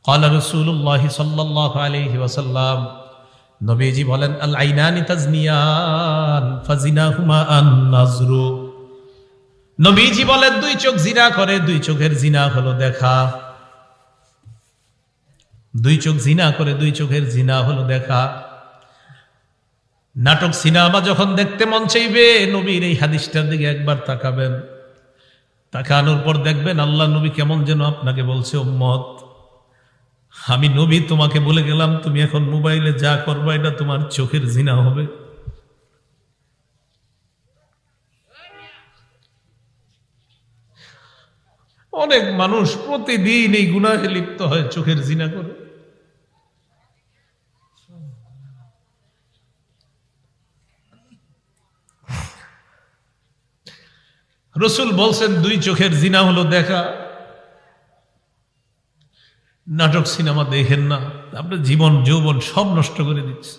ক্বালা রাসূলুল্লাহ সাল্লাল্লাহু আলাইহি ওয়াসাল্লাম, নবীজি বলেন, আল আইনানি তাজনিয়ান ফাজিনাহুমা আন নাজরু। নবীজি বলেন, দুই চোখ জিনা করে, দুই চোখের জিনা হলো দেখা। দুই চোখ জিনা করে, দুই চোখের জিনা হলো দেখা। নাটক সিনেমা যখন দেখতে মন চাইবে, নবীর এই হাদিসটার দিকে একবার তাকাবেন। তাকানোর পর দেখবেন আল্লাহ নবী কেমন যেন আপনাকে বলছে, উম্মত, আমি নবী তোমাকে বলে গেলাম, তুমি এখন মোবাইলে যা করবা এটা তোমার চোখের জিনা হবে। অনেক মানুষ প্রতিদিন এই গুনাহে লিপ্ত হয়, চোখের জিনা করে। রাসূল বলছেন, দুই চোখের জিনা হলো দেখা। নাটক সিনেমা দেখেন না, আপনার জীবন যৌবন সব নষ্ট করে দিচ্ছে।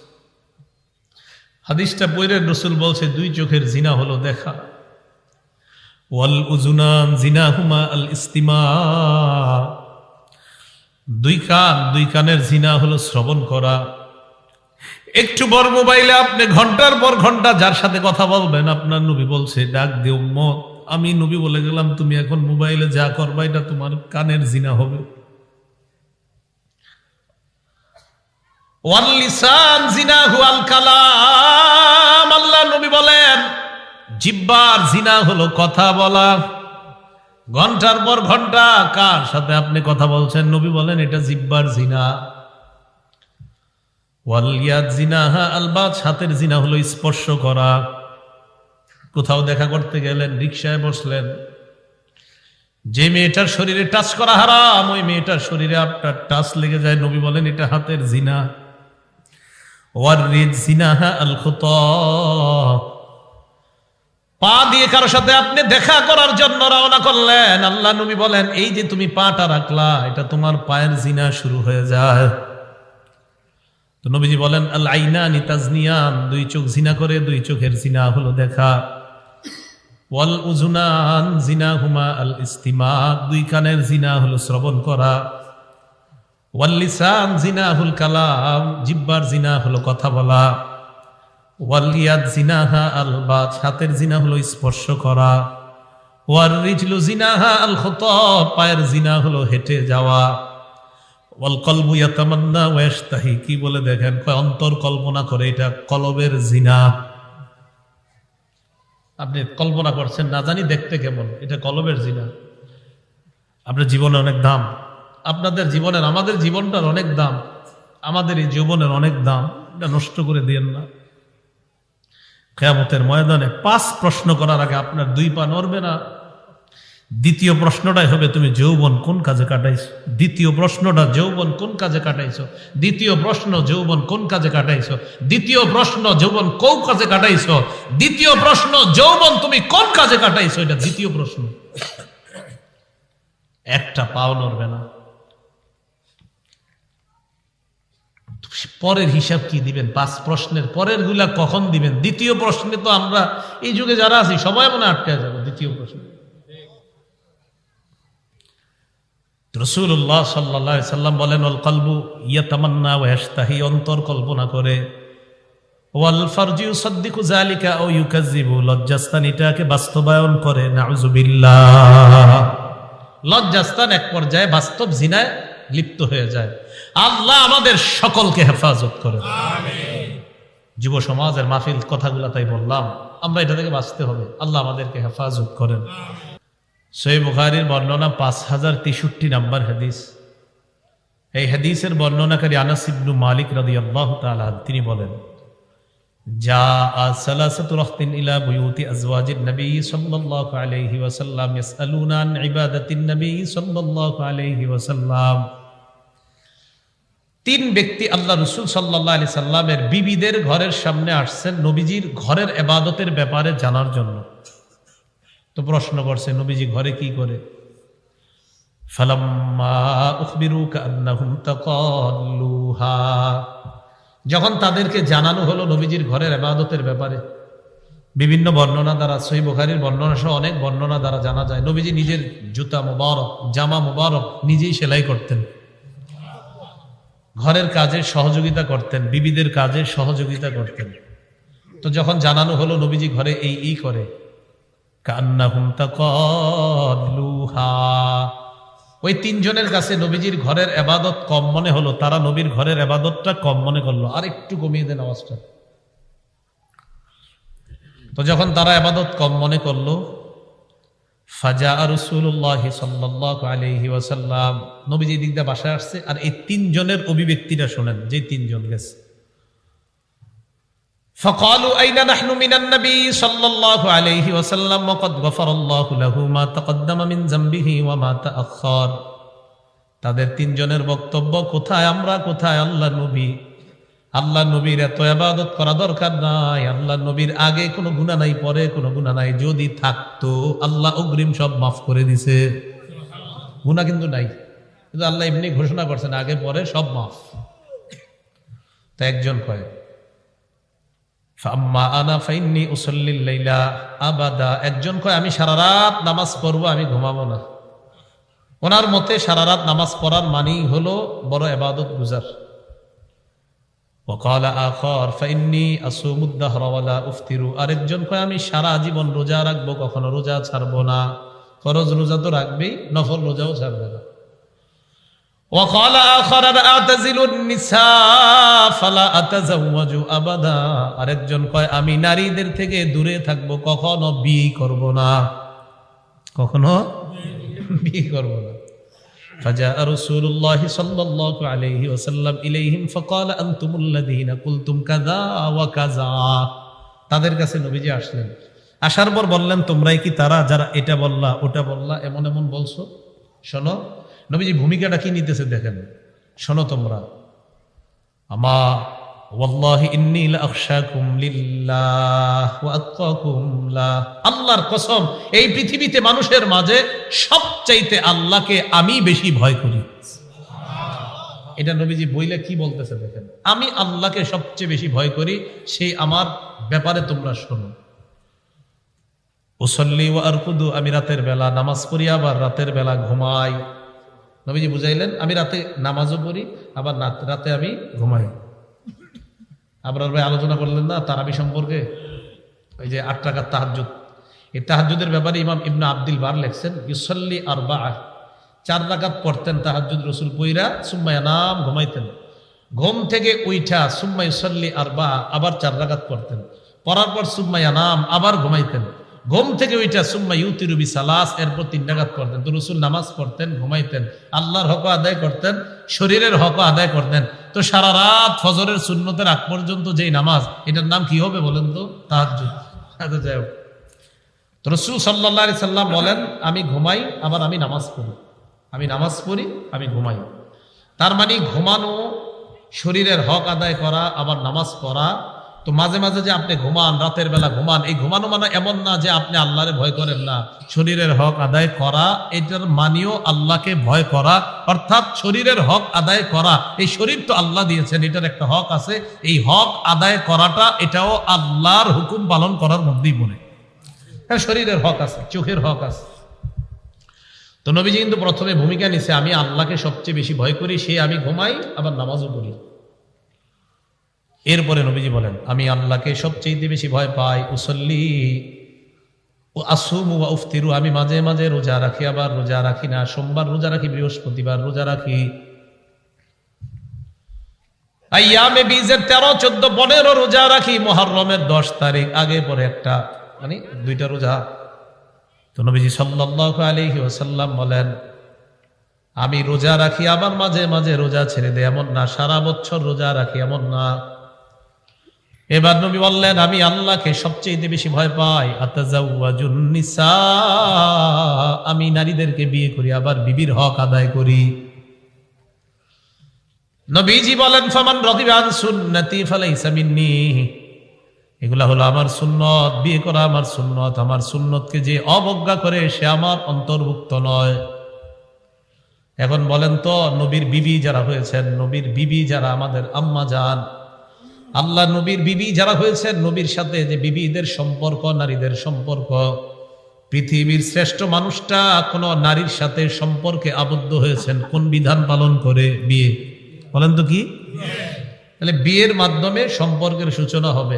হাদিসটা পড়ে রাসূল বলছে, দুই চোখের জিনা হলো দেখা। ওয়াল উযুনান জিনাহুমা আল ইস্তিমা। দুই কানের জিনা হলো শ্রবণ করা। একটু বড় মোবাইলে আপনি ঘন্টার পর ঘন্টা যার সাথে কথা বলবেন, আপনার নবী বলছে, ডাক দে উম্মত, আমি নবী বলে গেলাম, তুমি এখন মোবাইলে যা করবা এটা তোমার কানের জিনা হবে। ওয়াল লিসান জিনাহু আল কালাম। আল্লাহ নবী বলেন, জিহ্বার জিনা হলো কথা বলা। ঘন্টার পর ঘন্টা কার সাথে আপনি কথা বলছেন, নবী বলেন এটা জিহ্বার জিনা। ওয়াল ইয়াদ জিনাহা আল বাত। হাতের জিনা হলো স্পর্শ করা। কোথাও দেখা করতে গেলেন, রিকশায় বসলেন, যে মেয়েটার শরীরে টাচ করা হারাম, ওই মেয়েটার শরীরে আপনার টাচ লেগে যায়, নবী বলেন এটা হাতের জিনা। ওয়ার রিজ জিনাহা আল খুতা। পা দিয়ে কারোর সাথে আপনি দেখা করার জন্য রওনা করলেন, আল্লাহ নবী বলেন, এই যে তুমি পাটা রাখলা, এটা তোমার পায়ের জিনা শুরু হয়ে যায়। তো নবীজি বলেন, আল আইনানি তাজনিয়ান। দুই চোখ জিনা করে, দুই চোখের জিনা হলো দেখা। ওয়াল উযুনান জিনাহুমা আল ইস্তিমা। দুই কানের জিনা হলো শ্রবণ করা। ওয়াল লিসান জিনাহুল কালাম। জিহ্বার জিনা হলো কথা বলা। ওয়াল ইয়াদ জিনাহা আল বাত। হাতের জিনা হলো স্পর্শ করা। ওয়ার রিজলু জিনাহা আল খুতা। পায়ের জিনা হলো হেঁটে যাওয়া। ওয়াল কলবু ইয়াতামান্না ওয়া ইয়াশতাহি। কি বলে দেখেন, অন্তর কল্পনা করে, এটা কলবের জিনা। আপনি কল্পনা করছেন, না জানি দেখতে কেমন, এটা কলবের জিনা। আপনার জীবনে অনেক দাম, আপনাদের জীবনের, আমাদের জীবনটার অনেক দাম, আমাদের এই জীবনের অনেক দাম। এটা নষ্ট করে দিয়েন না। কিয়ামতের ময়দানে 5 প্রশ্ন করার আগে আপনার 2 পা নড়বে না। দ্বিতীয় প্রশ্নটাই হবে, তুমি যৌবন কোন কাজে কাটাইছো। দ্বিতীয় প্রশ্নটা, যৌবন কোন কাজে কাটাইছো। দ্বিতীয় প্রশ্ন, যৌবন কোন কাজে কাটাইছো। দ্বিতীয় প্রশ্ন, যৌবন কোন কাজে কাটাইছো। দ্বিতীয় প্রশ্ন, যৌবন তুমি কোন কাজে কাটাইছো, এটা দ্বিতীয় প্রশ্ন। একটা পাও নড়বে না। পরের হিসাব কি দিবেন? 5 প্রশ্নের পরের গুলা কখন দিবেন? দ্বিতীয় প্রশ্নে তো আমরা এই যুগে যারা আছি সবাই মনে আটকে যাবো দ্বিতীয় প্রশ্ন। রাসূলুল্লাহ সাল্লাল্লাহু আলাইহি সাল্লাম বলেন, ওয়াল কলবু ইয়াতামান্না ওয়া ইয়াশতাহি। অন্তর কল্পনা করে। ওয়াল ফারজু ইউসাদ্দিকু যালিকা আও ইউকাযযিবু। লজ্জাস্থান এটাকে বাস্তবায়ন করে। নাউযুবিল্লাহ। লজ্জাস্থান এক পর্যায়ে বাস্তব জিনায় লিপ্ত হয়ে যায়। আল্লাহ আমাদের সকলকে হেফাজত করে। আমিন। যুব সমাজের মাহফিল কথাগুলো তাই বললাম, আমরা এটা থেকে বাঁচতে হবে। আল্লাহ আমাদেরকে হেফাজত করেন। সহিহ বুখারীর বর্ণনা 5063 নম্বর হাদিস। এই হাদিসের বর্ণনাকারী আনাস ইবনে মালিক রাদিয়াল্লাহু তাআলা তিনি বলেন, জাআ সালাসাতু রাহতিন ইলা বুয়ুতি আজওয়াজিন নবী সাল্লাল্লাহু আলাইহি ওয়াসাল্লাম ইয়াসআলুনা আন ইবাদাতিন নবী সাল্লাল্লাহু আলাইহি ওয়াসাল্লাম। 3 ব্যক্তি আল্লাহ রাসূল সাল্লাল্লাহু আলাইহি সাল্লামের বিবিদের ঘরের সামনে আসছেন নবীজির ঘরের ইবাদতের ব্যাপারে জানার জন্য। তো প্রশ্ন করছে, নবীজি ঘরে কি করে? ফালাম্মা উখবিরু কান্নাহুম তাকাল্লুহা। যখন তাদেরকে জানানো হলো নবীজির ঘরের ইবাদতের ব্যাপারে, বিভিন্ন বর্ণনা দ্বারা, সহিহ বুখারীর বর্ণনা সহ অনেক বর্ণনা দ্বারা জানা যায় নবীজি নিজের জুতা মুবারক, জামা মুবারক নিজেই সেলাই করতেন। ঘরের কাজে সহযোগিতা করতেন, বিবিদের কাজে সহযোগিতা করতেন। তো যখন জানানো হলো নবীজি ঘরে এই করে, কান্নাহুম তাকাল্লুহা, ওই তিনজনের কাছে নবীজির ঘরের ইবাদত কম মনে হলো, তারা নবীর ঘরের ইবাদতটা কম মনে করলো, আর একটু কমিয়ে দেন আওয়াজটা। তো যখন তারা ইবাদত কম মনে করলো, ফাজা রাসূলুল্লাহ সাল্লাল্লাহু আলাইহি ওয়াসাল্লাম, নবীজি দিক দিয়ে বাসায় আসছে, আর এই তিনজনের অভিব্যক্তিটা শোনেন, যে তিনজন গেছে। فقالوا أين نحن من النبي صلى الله عليه وسلم وقد غفر الله له ما تقدم من ذنبه وما تأخر। তাদের তিনজনের বক্তব্য, কোথায় আমরা, কোথায় আল্লাহ নবী? আল্লাহ নবীর এত ইবাদত করা দরকার নাই, আল্লাহ নবীর আগে কোনো গুনাহ নাই, পরে কোনো গুনাহ নাই, যদি থাকতো আল্লাহ অগ্রিম সব মাফ করে দিছে। গুনাহ কিন্তু নাই, কিন্তু আল্লাহ এমনি ঘোষণা করছেন আগে পরে সব মাফ। তা একজন কয় ফাম্মা আনা ফাইন্নি উসাল্লিল লাইলা আবাদা, একজন কয় আমি সারা রাত নামাজ পড়বো, আমি ঘুমাবো না। ওনার মতে সারা রাত নামাজ পড়ার মানেই হলো বড় ইবাদত গুজার। ওয়াকালা আখার ফাইন্নি আসুমুদ দাহরা ওয়ালা উফতিরু, আরেকজন কয় আমি সারা জীবন রোজা রাখবো, কখনো রোজা ছাড়বো না। ফরজ রোজা তো রাখবেই, নফল রোজাও ছাড়বে না। وقال آخر أعتزل النساء فلا أتزوج أبدا, আরেকজন কয় আমি নারীদের থেকে দূরে থাকবো, কখনো বিয়ে করব না, কখনো বিয়ে করব না। فجاء رسول الله صلى الله عليه وسلم إليهم فقال أنتم الذين قلتم كذا وكذا, তাদের কাছে নবীজি আসলেন, আসার পর বললেন তোমরাই কি তারা যারা এটা বললা ওটা বললা এমন এমন বলছো? শোনো নবীজি ভূমিকাটা কি নিতেছে দেখেন, শোনো তোমরা, আমা ওয়াল্লাহি ইন্নী লাআখশাকুম লিল্লাহ ওয়া আতকাকুম লাহ, আল্লাহর কসম এই পৃথিবীতে মানুষের মাঝে সবচাইতে আল্লাহকে আমি বেশি ভয় করি। এটা নবীজি বইলে কি বলতেছে দেখেন, আমি আল্লাহকে সবচেয়ে বেশি ভয় করি, সেই আমার ব্যাপারে তোমরা শোনো। উসাল্লি ওয়া আরকুদু, আমি রাতের বেলা নামাজ পড়ি, আবার রাতের বেলা ঘুমাই। নবীজি বুঝাইলেন আমি রাতে নামাজও পড়ি, আবার রাতে আমি ঘুমাই। আবরার ভাই আলোচনা করলেন না তারাবি সম্পর্কে, ওই যে 8 রাকাত তাহাজ্জুদ, এই তাহাজ্জুদের ব্যাপারে ইমাম ইবনে আব্দুল বার লেখছেন ইউসাল্লি আরবাআ, 4 রাকাত পড়তেন তাহাজ্জুদ রসুল পইরা, সুম্মা ইয়ানাম, ঘুমাইতেন, ঘুম থেকে উইঠা সুম্মা ইউসাল্লি আরবাআ, আবার 4 রাকাত পড়তেন, পড়ার পর সুম্মা ইয়ানাম, আবার ঘুমাইতেন, ঘুম থেকে ওইটা সুম্মা ইউতিরু বিসালাস, এরপর 3 রাকাত পড়তেন। তো রসুল নামাজ পড়তেন, ঘুমাইতেন, আল্লাহর হক আদায় করতেন, শরীরের হক আদায় করতেন। তো সারা রাত ফজরের সুন্নতের আগ পর্যন্ত যেই নামাজ, এটার নাম কি হবে বলেন তো? তাহাজ্জুদ। আচ্ছা যাই হোক, তো রসুল সাল্লাল্লাহু আলাইহি সাল্লাম বলেন আমি ঘুমাই, আবার আমি নামাজ পড়ি, আমি নামাজ পড়ি, আমি ঘুমাই। তার মানে ঘুমানো, শরীরের হক আদায় করা, আবার নামাজ পড়া। তো মাঝে মাঝে যে আপনি ঘুমান, রাতের বেলা ঘুমান, এই ঘুমানো মানে এমন না যে আপনি আল্লাহরে ভয় করেন না, শরীরের হক আদায় করা, এটার মানিও আল্লাহকে ভয় করা, অর্থাৎ শরীরের হক আদায় করা। এই শরীর তো আল্লাহ দিয়েছেন, এটার একটা হক আছে, এই হক আদায় করাটা এটাও আল্লাহর হুকুম পালন করার মধ্যেই পড়ে। হ্যাঁ, শরীরের হক আছে, চোখের হক আছে। তো নবীজি কিন্তু প্রথমে ভূমিকা নিছে আমি আল্লাহকে সবচেয়ে বেশি ভয় করি, সে আমি ঘুমাই, আবার নামাজও পড়ি। এরপরে নবীজি বলেন আমি আল্লাহকে সবচেয়ে বেশি ভয় পাই, উসল্লি ও আসুমু ওয়া উফতিরু, আমি মাঝে মাঝে রোজা রাখি, আবার রোজা রাখি না, সোমবার রোজা রাখি, বৃহস্পতিবার রোজা রাখি। আইয়ামে বীজের 13, 14, 15 রোজা রাখি, মুহররমের 10 তারিখ আগে পরে একটা, মানে 2টা রোজা। তো নবীজি সাল্লাল্লাহু আলাইহি ওয়াসাল্লাম বলেন আমি রোজা রাখি, আবার মাঝে মাঝে রোজা ছেড়ে দেয়, এমন না, সারা বছর রোজা রাখি এমন না। এবার নবী বললেন আমি আল্লাহকে সবচেয়ে বেশি ভয় পাই, আতাজাওয়াজুন নিসা, আমি নারীদেরকে বিয়ে করি, আবার বিবির হক আদায় করি। নবীজি বলেন ফামান রাদিবা আন সুন্নতি ফালাইসা মিন্নি, এগুলা হলো আমার সুন্নত, বিয়ে করা আমার সুন্নত, আমার সুন্নতকে যে অবজ্ঞা করে সে আমার অন্তর্ভুক্ত নয়। এখন বলেন তো নবীর বিবি যারা হয়েছেন, নবীর বিবি যারা আমাদের আম্মা জান, আল্লাহ নবীর বিবি যারা হয়েছেন, নবীর সাথে যে বিবিদের সম্পর্ক, নারীদের সম্পর্ক, পৃথিবীর শ্রেষ্ঠ মানুষটা কোন নারীর সাথে সম্পর্কে আবদ্ধ হয়েছেন কোন বিধান পালন করে? বিয়ে। বলেন তো কি? তাহলে বিয়ের মাধ্যমে সম্পর্কের সূচনা হবে।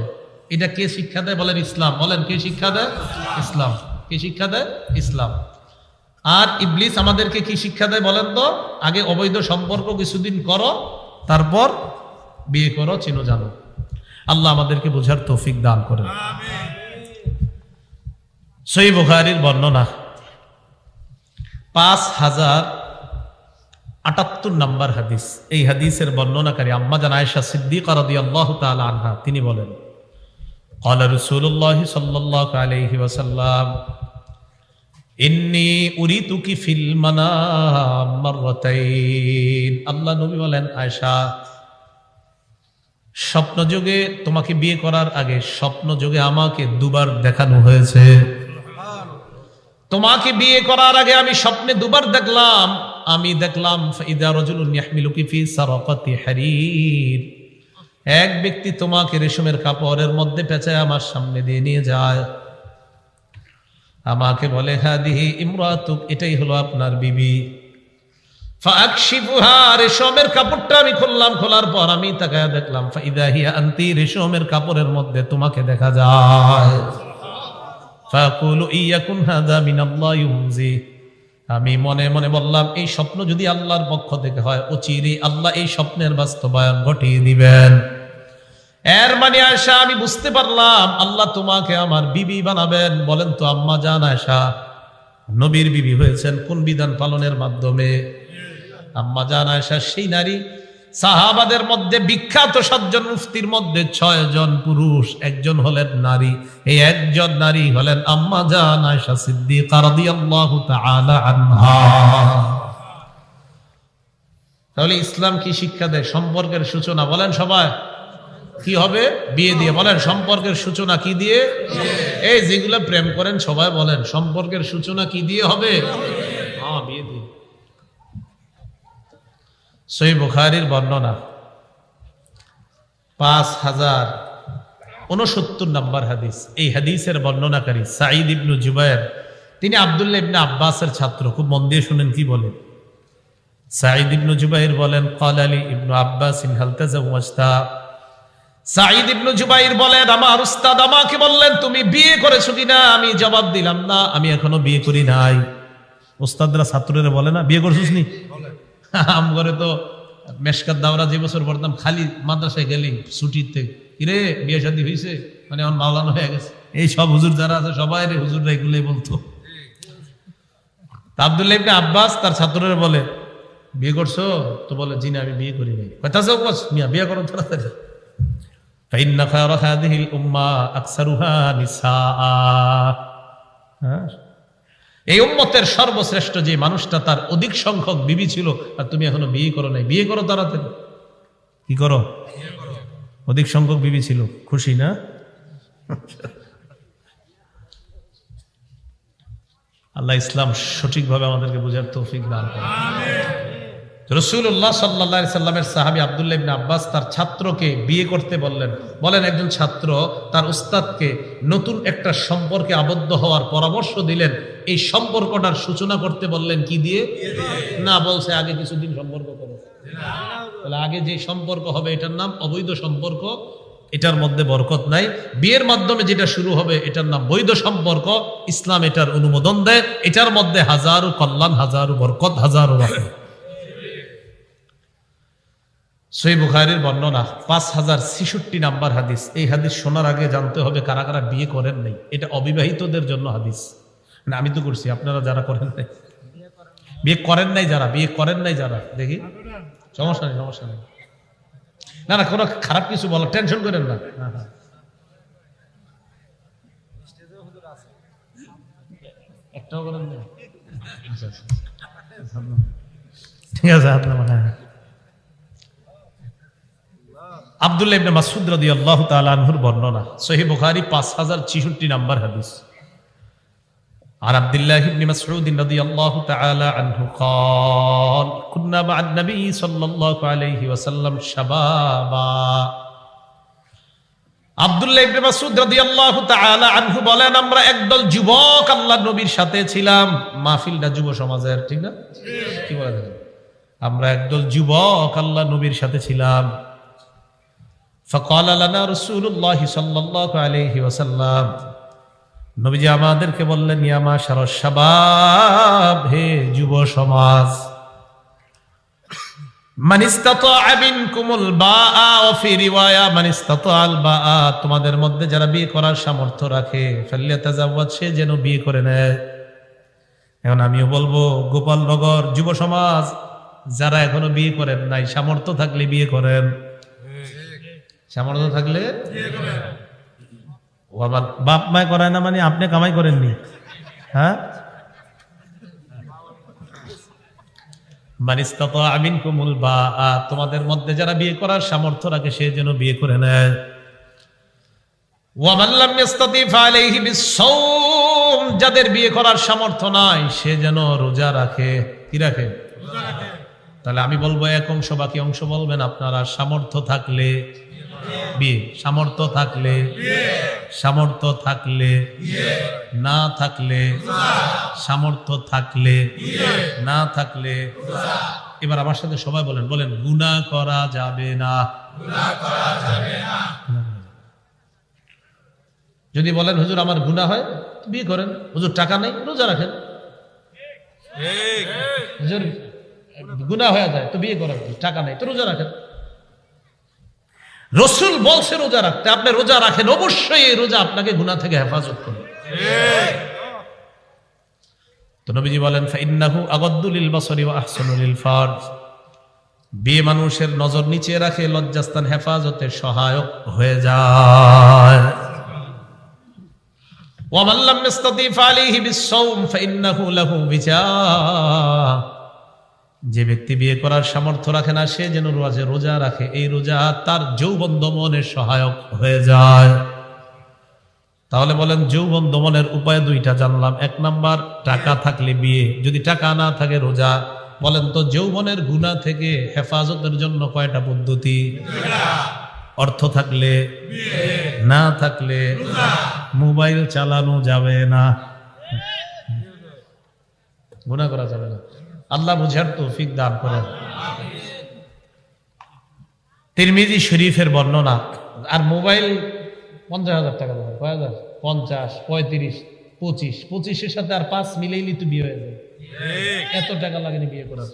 এটা কে শিক্ষা দেয়? বলেন ইসলাম। বলেন কে শিক্ষা দেয়? ইসলাম। কে শিক্ষা দেয়? ইসলাম। আর ইবলিস আমাদেরকে কি শিক্ষা দেয় বলেন তো? আগে অবৈধ সম্পর্ক কিছুদিন করো, তারপর বিয়ে করো, চিনো জানো। আল্লাহ আমাদেরকে বোঝার তৌফিক দান করেন। সহিহ বুখারীর বর্ণনা 5078 নম্বর হাদিস। এই হাদিসের বর্ণনাকারী আম্মা জান আয়েশা সিদ্দিকা রাদিয়াল্লাহু তাআলা আনহা, তিনি বলেন, ক্বালা রাসূলুল্লাহ সাল্লাল্লাহু আলাইহি ওয়াসাল্লাম ইন্নী উরিতুকি ফিল মানাম মাররাতাইন। আল্লাহ নবী বলেন, আয়েশা, স্বপ্ন যুগে তোমাকে বিয়ে করার আগে স্বপ্ন যুগে আমাকে দুবার দেখানো হয়েছে। তোমাকে বিয়ে করার আগে আমি স্বপ্নে দুবার দেখলাম। আমি দেখলাম ফাইদা রাজুলুন ইয়াহমিলুকি ফি সারাকাতি হারির, এক ব্যক্তি তোমাকে রেশমের কাপড়ের মধ্যে পেঁচায় আমার সামনে দিয়ে নিয়ে যায়। আমাকে বলে, হাদিহি ইমরাতুক, এটাই হলো আপনার বিবি। ফাকশিফুহা, রেশমের কাপড়টা আমি খুললাম। খোলার পর আমি তাকায় দেখলাম ফাইদা হিয়া আনতি, রেশমের কাপড়ের মধ্যে তোমাকে দেখা যায়। ফাকুলু ইয়াকুন হাযা মিনাল্লাহ ইউমজি, আমি মনে মনে বললাম, এই স্বপ্ন যদি আল্লাহর পক্ষ থেকে হয়, অচিরে আল্লাহ এই স্বপ্নের বাস্তবায়ন ঘটিয়ে দিবেন। এর মানে আয়েশা, আমি বুঝতে পারলাম আল্লাহ তোমাকে আমার বিবি বানাবেন। বলেন তো আম্মা জান আয়েশা নবীর বিবি হয়েছেন কোন বিধান পালনের মাধ্যমে? আম্মা জান আয়েশা সেই নারী, সাহাবাদের মধ্যে বিখ্যাত 7 জন মুফতির মধ্যে 6 জন পুরুষ, একজন হলেন নারী। এই একজন নারী হলেন আম্মা জান আয়েশা সিদ্দিকা রাদিয়াল্লাহু তাআলা আনহা। তাহলে ইসলাম কি শিক্ষা দেয়? সম্পর্কের সূচনা, বলেন সবাই, কি হবে? বিয়ে দিয়ে। বলেন সম্পর্কের সূচনা কি দিয়ে? এই যেগুলো প্রেম করেন সবাই বলেন সম্পর্কের সূচনা কি দিয়ে হবে? হ্যাঁ, বিয়ে দিয়ে। সহিহ বুখারীর বর্ণনা 5069 নম্বর হাদিস। এই হাদিসের বর্ণনাকারী সাঈদ ইবনে জুবায়ের, তিনি আব্দুল্লাহ ইবনে আব্বাসের ছাত্র। খুব মন দিয়ে শুনেন কি বলেন। সাঈদ ইবনে জুবায়ের বলেন, ক্বালা লি ইবনে আব্বাস হাল তাযাওয়াজতা। সাঈদ ইবনে জুবায়ের বলেন, আমার উস্তাদ আমাকে বললেন তুমি বিয়ে করেছো কিনা? আমি জবাব দিলাম, না, আমি এখনো বিয়ে করি নাই। উস্তাদরা ছাত্ররা বলে না, বিয়ে করছিস নি? আম করে তো মেশকাত দাওরা যে বছর পড়তাম, খালি মাদ্রাসায় গেলি ছুটিতে, কিরে বিয়ে শাদী হয়েছে, মানে আমার মাওলানা হয়ে গেছে। এই সব হুজুর যারা আছে সবাই হুজুররা এগুলোই বলতো। আব্দুল্লাহ ইবনে আব্বাস তার ছাত্ররা বলে, বিয়ে করছো? তো বলে, জি না, আমি বিয়ে করি নাই। কথা মিয়া বিয়ে করো তাড়াতাড়ি। ফাইন্না খায়রা হাযিহিল উম্মাহ আকসারুহা নিসা। এই উম্মতের সর্বশ্রেষ্ঠ যে মানুষটা, তার অধিক সংখ্যক বিবি ছিল, আর তুমি এখনো বিয়ে করো নাই। বিয়ে করো তাড়াতাড়ি। কি করো? অধিক সংখ্যক বিবি ছিল। খুশি না? আল্লাহ ইসলাম সঠিকভাবে আমাদেরকে বোঝার তৌফিক দান করেন। রাসূলুল্লাহ সাল্লাল্লাহু আলাইহি সাল্লামের সাহাবী আব্দুল্লাহ ইবনে আব্বাস তার ছাত্রকে বিয়ে করতে বললেন। বলেন একজন ছাত্র তার উস্তাদকে নতুন একটা সম্পর্কে আবদ্ধ হওয়ার পরামর্শ দিলেন। এই সম্পর্কটার সূচনা করতে বললেন কি দিয়ে? না, বলছে আগে কিছুদিন সম্পর্ক করো। তাহলে আগে যে সম্পর্ক হবে এটার নাম অবৈধ সম্পর্ক, এটার মধ্যে বরকত নাই। বিয়ের মাধ্যমে যেটা শুরু হবে এটার নাম বৈধ সম্পর্ক। ইসলাম এটার অনুমোদন দেয়। এটার মধ্যে হাজারো কল্যাণ, হাজারো বরকত, হাজারো রহমত। সহিহ বুখারীর বর্ণনা 5066 নাম্বার হাদিস। এই হাদিস শোনার আগে জানতে হবে কারা কারা বিয়ে করেন নাই। এটা অবিবাহিতদের জন্য হাদিস। না, আমি তো করছি, আপনারা যারা করেন নাই, বিয়ে করেন নাই যারা, বিয়ে করেন নাই যারা, দেখি সমস্যা নেই, সমস্যা নেই। না না, কোনো খারাপ কিছু বলো, টেনশন করেন না। একটাও করেন নাই? ঠিক আছে, আপনার আব্দুল্লাহ ইবনে মাসউদ রাদিয়াল্লাহু তাআলা আনহুর বর্ণনা, সহিহ বুখারী 5066 নাম্বার হাদিস। আর আব্দুল্লাহ ইবনে মাসউদ রাদিয়াল্লাহু তাআলা আনহু قال كنا مع النبي صلى الله عليه وسلم شبابا। আব্দুল্লাহ ইবনে মাসউদ রাদিয়াল্লাহু তাআলা আনহু বলেন, আমরা একদল যুবক আল্লাহর নবীর সাথে ছিলাম। মাহফিলটা যুব সমাজের, ঠিক না? কি বলে দেখেন, আমরা একদল যুবক আল্লাহ নবীর সাথে ছিলাম। ফাকালা লানা রাসূলুল্লাহ সাল্লাল্লাহু আলাইহি ওয়াসাল্লাম, নবীজি আমাদেরকে বললেন, ইয়া মাশারাশ শাবাব, হে যুব সমাজ, মান ইসতাতাআ মিনকুমুল বাআ ওয়া ফি রিওয়ায়া মান ইসতাতাআল বাআ, তোমাদের মধ্যে যারা বিয়ে করার সামর্থ্য রাখে ফাল্যাতাজাওয়াজ, সে যেন বিয়ে করে নেয়। এখন আমিও বলবো, গোপালনগর যুব সমাজ যারা এখনো বিয়ে করেন নাই, সামর্থ্য থাকলে বিয়ে করেন, সামর্থ্য থাকলে বিয়ে করেন। ও আবার বাপ মায় করায় না মানে আপনি কামাই করেননি? হ্যাঁ, মান ইসতাতাআ মিনকুমুল বাআ, তোমাদের মধ্যে যারা বিয়ে করার সামর্থ্য রাখে সে যেন বিয়ে করে নেয়। ওয়া মান লাম ইসতাতি ফালাইহি বিস-সাওম, যাদের বিয়ে করার সামর্থ্য নাই সে যেন রোজা রাখে। কি রাখে? রোজা রাখে। তাহলে আমি বলবো এক অংশ, বাকি অংশ বলবেন আপনারা। সামর্থ্য থাকলে বিয়ে, সামর্থ্য থাকলে বিয়ে, সামর্থ্য থাকলে বিয়ে, না থাকলে রোজা, সামর্থ্য থাকলে বিয়ে, না থাকলে রোজা। এবার আমার সাথে সবাই বলেন, বলেন গুনাহ করা যাবে না, গুনাহ করা যাবে না। যদি বলেন হুজুর আমার গুনাহ হয়, বিয়ে করেন। হুজুর টাকা নেই, রোজা রাখেন। হুজুর গুনাহ হয়ে যায় তো বিয়ে করেন, টাকা নেই তো রোজা রাখেন। রাসূল বলছে রোজা রাখতে, আপনি রোজা রাখেন, অবশ্যই এই রোজা আপনাকে গুনাহ থেকে হেফাজত করবে। তো নবীজি বলেন, ফাইন্নাহু আগাদ্দু লিল বাসারি ওয়া আহসানু লিল ফারজ, বিয়ে মানুষের নজর নিচে রাখে, লজ্জাস্থান হেফাজতে সহায়ক হয়ে যায়। ওয়া মান লাম ইসতাতি ফালাইহি বিস-সাওম ফাইন্নাহু লাহু বিজা, যে ব্যক্তি বিয়ে করার সামর্থ্য রাখে না সে যেন রোজা রাখে, এই রোজা তার যৌবন দমনের সহায়ক হয়ে যায়। তাহলে বলেন যৌবন দমনের উপায় দুইটা জানলাম। এক নাম্বার, টাকা থাকলে বিয়ে, যদি টাকা না থাকে রোজা। বলেন তো যৌবনের গুনাহ থেকে হেফাজতের জন্য কয়টা পদ্ধতি? অর্থ থাকলে বিয়ে, না থাকলে রোজা। মোবাইল চালানো যাবে না, গুনাহ করা যাবে না। আল্লাহ বুঝার তৌফিক দান করেন। তিরমিজি শরীফের বর্ণনা। আর মোবাইল 50,000 টাকা দাম, কয় হাজার? 50, 35, 25, 25-এর সাথে আর 5 মিলেইলি তো বিয়ে হয়ে যায়। এত টাকা লাগেনি বিয়ে করার।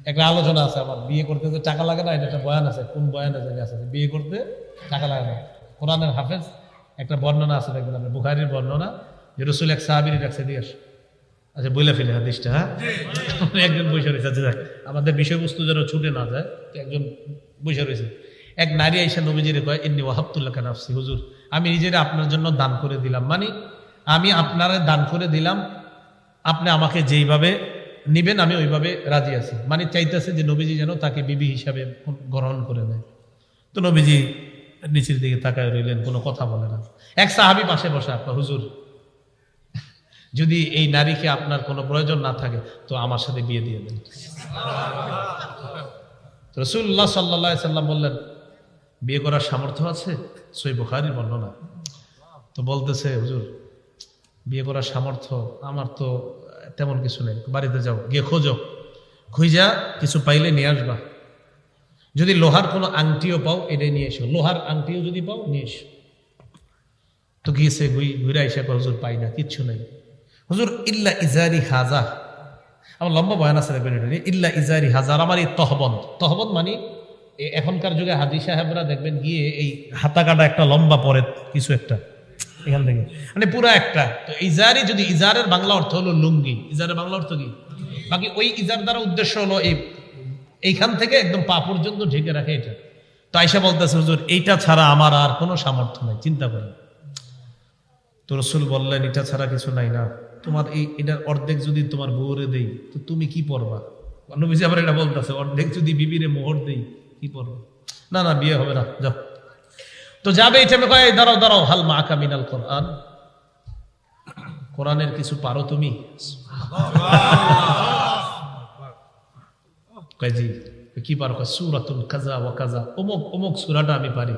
একটা আলোচনা আছে আমার, বিয়ে করতে তো টাকা লাগে না, এটা একটা বয়ান আছে। কোন বয়ানে জায়গা আছে বিয়ে করতে টাকা লাগে না? কোরআনের হাফেজ একটা বর্ণনা আছে, দেখবেন আপনি, বুখারীর বর্ণনা, যে রাসূল এক সাহাবীর কাছে দিয়ে আসে। আচ্ছা বলে ফেলে হাদিসটা, হ্যাঁ? একজন বসে রয়েছে, যাক আমাদের বিষয়বস্তু যেন ছুটে না যায়, একজন বসে রয়েছে। এক নারী আইসা নবীজিরে কয়, ইন্নী ওয়াহাবতু লাকা নাফসি, হুজুর আমি নিজেরে আপনার জন্য দান করে দিলাম, মানে আমি আপনারে দান করে দিলাম, আপনি আমাকে যেইভাবে নিবেন আমি ওইভাবে রাজি আছি। মানে চাইতেছে যে নবীজি যেন তাকে বিবি হিসাবে গ্রহণ করে নেয়। তো নবীজি নিচের দিকে তাকায় রইলেন, কোনো কথা বলে না। এক সাহাবী পাশে বসে, আপনার হুজুর যদি এই নারীকে আপনার কোনো প্রয়োজন না থাকে তো আমার সাথে বিয়ে দিয়ে দেন। রাসূলুল্লাহ সাল্লাল্লাহু আলাইহি সাল্লাম বললেন, বিয়ে করার সামর্থ্য আছে? সহিহ বুখারীর বর্ণনা। তো বলতেছে, হুজুর বিয়ে করার সামর্থ্য আমার তো তেমন কিছু নেই। বাড়িতে যাও, গিয়ে খোঁজো, খুঁজা কিছু পাইলে নিয়ে আসবা। যদি লোহার কোনো আংটিও পাও এটাই নিয়ে এসো, লোহার আংটিও যদি পাও নিয়ে এসো। তো গিয়েছে, ঘুরে আইসা হুজুর পাই না, কিচ্ছু নেই। হুজুর ইল্লা ইজারি হাজা, আমার লম্বা বয়ান আছে, ইল্লা ইজারি হাজার, আমার এই তহবন্দ মানে এখনকার যুগে হাজি সাহেবরা দেখবেন গিয়ে এই হাতা কাটা একটা লম্বা পরে কিছু একটা এখান থেকে, মানে পুরা একটা। তো ইজারি, যদি ইজারের বাংলা অর্থ হলো লুঙ্গি, ইজারের বাংলা অর্থ কি? বাকি ওই ইজার দ্বারা উদ্দেশ্য হলো এইখান থেকে একদম পা পর্যন্ত ঢেকে রাখে এটা। তো আয়েশা বলতেছে, হুজুর এইটা ছাড়া আমার আর কোনো সামর্থ্য নাই, চিন্তা করেন। তো রাসূল বললেন, এটা ছাড়া কিছু নাই না, তোমার এটার অর্ধেক যদি তোমার বউরে দেই তো তুমি কি পরবা? নবীজি আবার এটা বলতেছে, অর্ধেক যদি বিবিরে মোহর দেই কি পরবা? না না, বিয়ে হবে না, যাও। তো যাবে, এটা কয়, দাঁড়াও হাল মাআকা মিনাল কোরআন, কোরআনের কিছু পারো তুমি? কয় জি। কি পারো? সূরাতুল কাযা ওয়া কাযা, অমুক অমুক সূরাটা আমি পারি।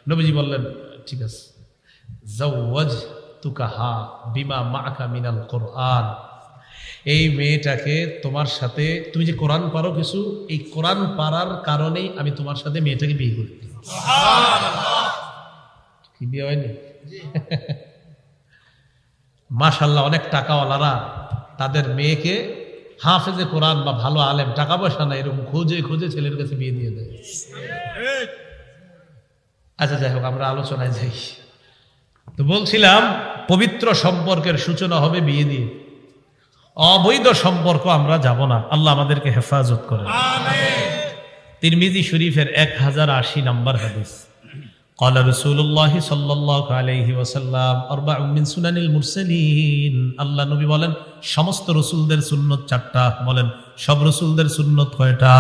নবীজি বললেন, ঠিক আছে, জাওয়াজ তুকাহা বিমা মাআকা মিনাল কোরআন, এই মেয়েটাকে তোমার সাথে, তুমি যে কোরআন পারো কিছু, এই কোরআন পারার কারণেই আমি তোমার সাথে মেয়েটাকে বিয়ে করি। কি বিয়ে হয়নি? মাশাআল্লাহ, অনেক টাকাওয়ালারা তাদের মেয়েকে হাফেজে কোরআন বা ভালো আলেম, টাকা পয়সা না, এরকম খোঁজে খোঁজে ছেলের কাছে বিয়ে দিয়ে দেয়। আচ্ছা যাই হোক, আমরা আলোচনায় যাই। তো বলছিলাম পবিত্র সম্পর্কের সূচনা হবে বিয়ে দিয়ে, অবৈধ সম্পর্ক আমরা যাব না। আল্লাহ আমাদেরকে হেফাজত করেন। তিরমিজি শরীফের 1080 নম্বর হাদিস, قال رسول الله صلى الله عليه وسلم أربع من سنن المرسلين, আল্লাহ নবী বলেন সমস্ত রাসূলদের সুন্নাত 4টা। বলেন সব রাসূলদের সুন্নাত কয়টা?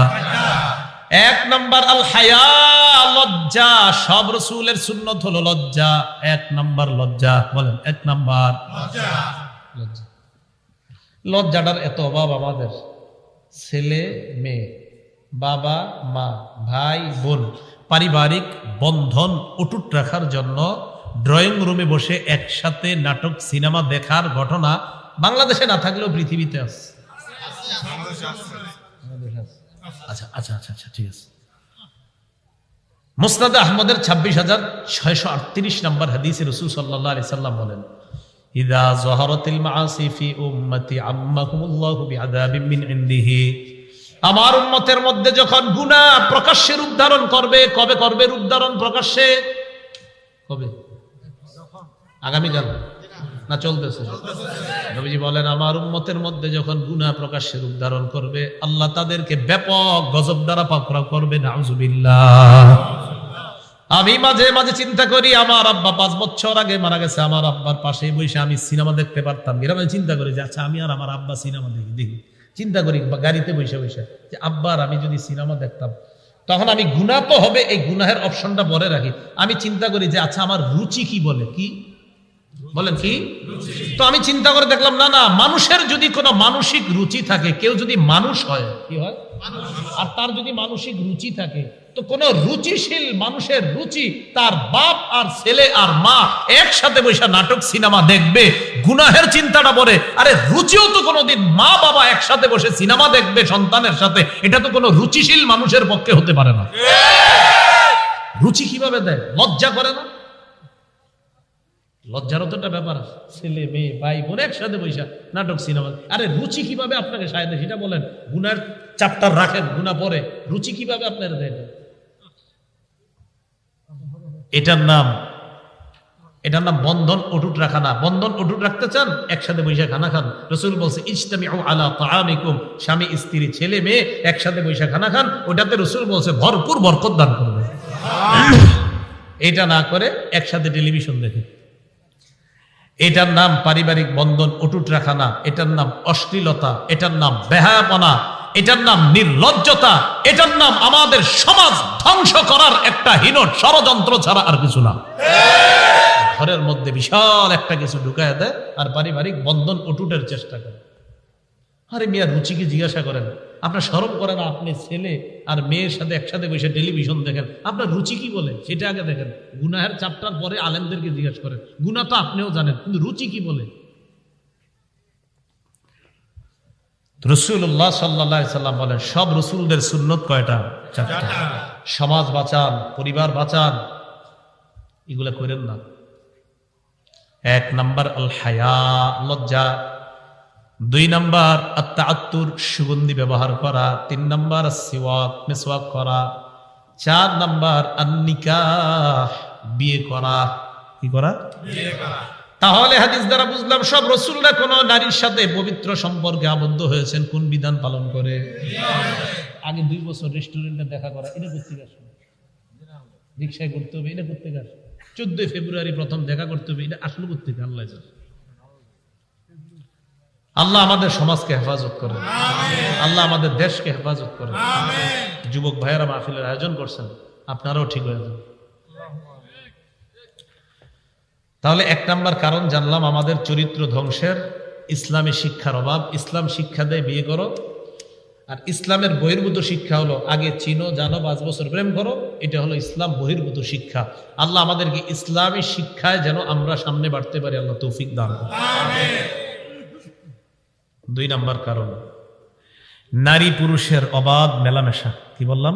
1 নাম্বার আল হায়া, লজ্জা। সব রাসূলের সুন্নাত হলো লজ্জা। 1 নাম্বার লজ্জা। বলেন 1 নাম্বার লজ্জা। লজ্জাটার এত অভাব আমাদের। ছেলে মেয়ে, বাবা মা, ভাই বোন, পারিবারিক বন্ধন অটুট রাখার জন্য ড্রয়িং রুমে বসে একসাথে নাটক সিনেমা দেখার ঘটনা বাংলাদেশে না থাকলেও পৃথিবীতে আছে। আচ্ছা আচ্ছা আচ্ছা আচ্ছা, ঠিক আছে। মুসনাদ আহমদের 26,638 নম্বর হাদিসে রাসূল সাল্লাল্লাহু আলাইহি সাল্লাম বলেন, ইযা যাহারাতিল মাআসি ফি উম্মতি আম্মাকুমুল্লাহু বিআযাবিন মিন ইনদিহি, আমার উম্মতের মধ্যে যখন গুনাহ প্রকাশ্যে রূপ ধারণ করবে, কবে করবে রূপ ধারণ প্রকাশ্যে? কবে? আগামীকাল না চলতেছে? নবীজি বলেন আমার উম্মতের মধ্যে যখন গুনাহ প্রকাশ্যে রূপ ধারণ করবে, আল্লাহ তাদেরকে ব্যাপক গজব দ্বারা পাকড়াও করবে। নাউজুবিল্লাহ। আমি মাঝে মাঝে চিন্তা করি, আমার আব্বা 5 বছর আগে মারা গেছে, আমার আব্বার পাশে বসে আমি সিনেমা দেখতে পারতাম। গ্রামে চিন্তা করি যে আচ্ছা আমি আর আমার আব্বা সিনেমা দেখি, চিন্তা করি গাড়িতে বসে বসে যে আব্বার আমি যদি সিনেমা দেখতাম, তখন আমি গুনাহ তো হবে, এই গুনাহের অপশনটা পরে রাখি। আমি চিন্তা করি যে আচ্ছা আমার রুচি কি বলে, কি বলেন কি? তো আমি চিন্তা করে দেখলাম না না, মানুষের যদি কোনো মানসিক রুচি থাকে, কেউ যদি মানুষ হয়, কি হয়? আর তার যদি মানসিক রুচি থাকে, তো কোন রুচিশীল মানুষের রুচি, তার বাপ আর ছেলে আর মা একসাথে বসে নাটক সিনেমা দেখবে, গুনাহের চিন্তাটা পড়ে। আরে রুচিও তো কোনোদিন মা বাবা একসাথে বসে সিনেমা দেখবে সন্তানের সাথে, এটা তো কোনো রুচিশীল মানুষের পক্ষে হতে পারে না। রুচি কিভাবে দেয়? লজ্জা করে না? লজ্জারও তো একটা ব্যাপার আছে। ছেলে মেয়ে ভাই বোন একসাথে বৈশা নাটক সিনেমা, আরে রুচি কিভাবে আপনাকে সাহায্য? সেটা বলেন। গুনার চ্যাপ্টার রাখেন, গুনাহ পরে রুচি কিভাবে আপনারা দেন? এটার নাম বন্ধন অটুট রাখা না। বন্ধন অটুট রাখতে চান, একসাথে বৈশা খানা খান। রাসূল বলছে ইজতামিউ আলা তাআমিকুম, স্বামী স্ত্রী ছেলে মেয়ে একসাথে বৈশা খানা খান, ওটাতে রাসূল বলছে ভরপুর বরকত দান করবে। এটা না করে একসাথে টেলিভিশন দেখে, এটার নাম পারিবারিক বন্ধন অটুট রাখা না, এটার নাম অশ্লীলতা, এটার নাম বেহায়াপনা, এটার নাম নির্লজ্জতা, এটার নাম আমাদের সমাজ ধ্বংস করার একটা হীন ষড়যন্ত্র ছাড়া আর কিছু না। ঘরের মধ্যে বিশাল একটা কিছু ঢুকায় দেয় আর পারিবারিক বন্ধন অটুটের চেষ্টা করে। আরে মিয়া, রুচিকে জিজ্ঞাসা করেন। আপনার শরম করে না? আপনি ছেলে আর মেয়ের সাথে একসাথে বসে টেলিভিশন দেখেন, আপনার রুচি কি বলে সেটা আগে দেখেন। গুনাহের চ্যাপ্টার পরে আলেমদেরকে জিজ্ঞাসা করেন। গুনাহ তো আপনিও জানেন, কিন্তু রুচি কি বলে? রাসূলুল্লাহ সাল্লাল্লাহু আলাইহি সাল্লাম বলেন সব রাসূলদের সুন্নাত কয়টা? 4টা। সমাজ বাঁচান, পরিবার বাঁচান, এগুলা করেন না। 1 নাম্বার আল হায়া, লজ্জা। 2 নাম্বার আত-তাআত্তুর, সুগন্ধি ব্যবহার করা। 3 নাম্বার সিওয়াক, মিসওয়াক করা। 4 নাম্বার আন-নিকাহ, বিয়ে করা। কি করা? বিয়ে করা। তাহলে হাদিস দ্বারা বুঝলাম সব রাসূলরা কোন নারীর সাথে পবিত্র সম্পর্কে আবদ্ধ হয়েছেন কোন বিধান পালন করে? আগে 2 বছর রেস্টুরেন্টে দেখা করা, এটা করতে গেছে, রিকশায় করতে হবে, এটা করতে গেছে। 14 ফেব্রুয়ারি প্রথম দেখা করতে হবে, এটা আসলে করতে হবে। আল্লাহ জানে। আল্লাহ আমাদের সমাজকে হেফাজত করেন, আল্লাহ আমাদের দেশকে হেফাজত করেন। যুবক ভাইয়েরা মাহফিলের আয়োজন করছেন, আপনারাও ঠিক হয়ে যান। তাহলে 1 নাম্বার কারণ জানলাম আমাদের চরিত্র ধ্বংসের, ইসলামী শিক্ষার অভাব। ইসলাম শিক্ষা দেয় বিয়ে করো, আর ইসলামের বহির্ভূত শিক্ষা হলো আগে চিনো, জানো, 5 বছর প্রেম করো। এটা হলো ইসলাম বহির্ভূত শিক্ষা। আল্লাহ আমাদেরকে ইসলামী শিক্ষায় যেন আমরা সামনে বাড়তে পারি, আল্লাহ তৌফিক দান করুন। 2 নাম্বার কারণ, নারী পুরুষের অবাধ মেলামেশা। কি বললাম?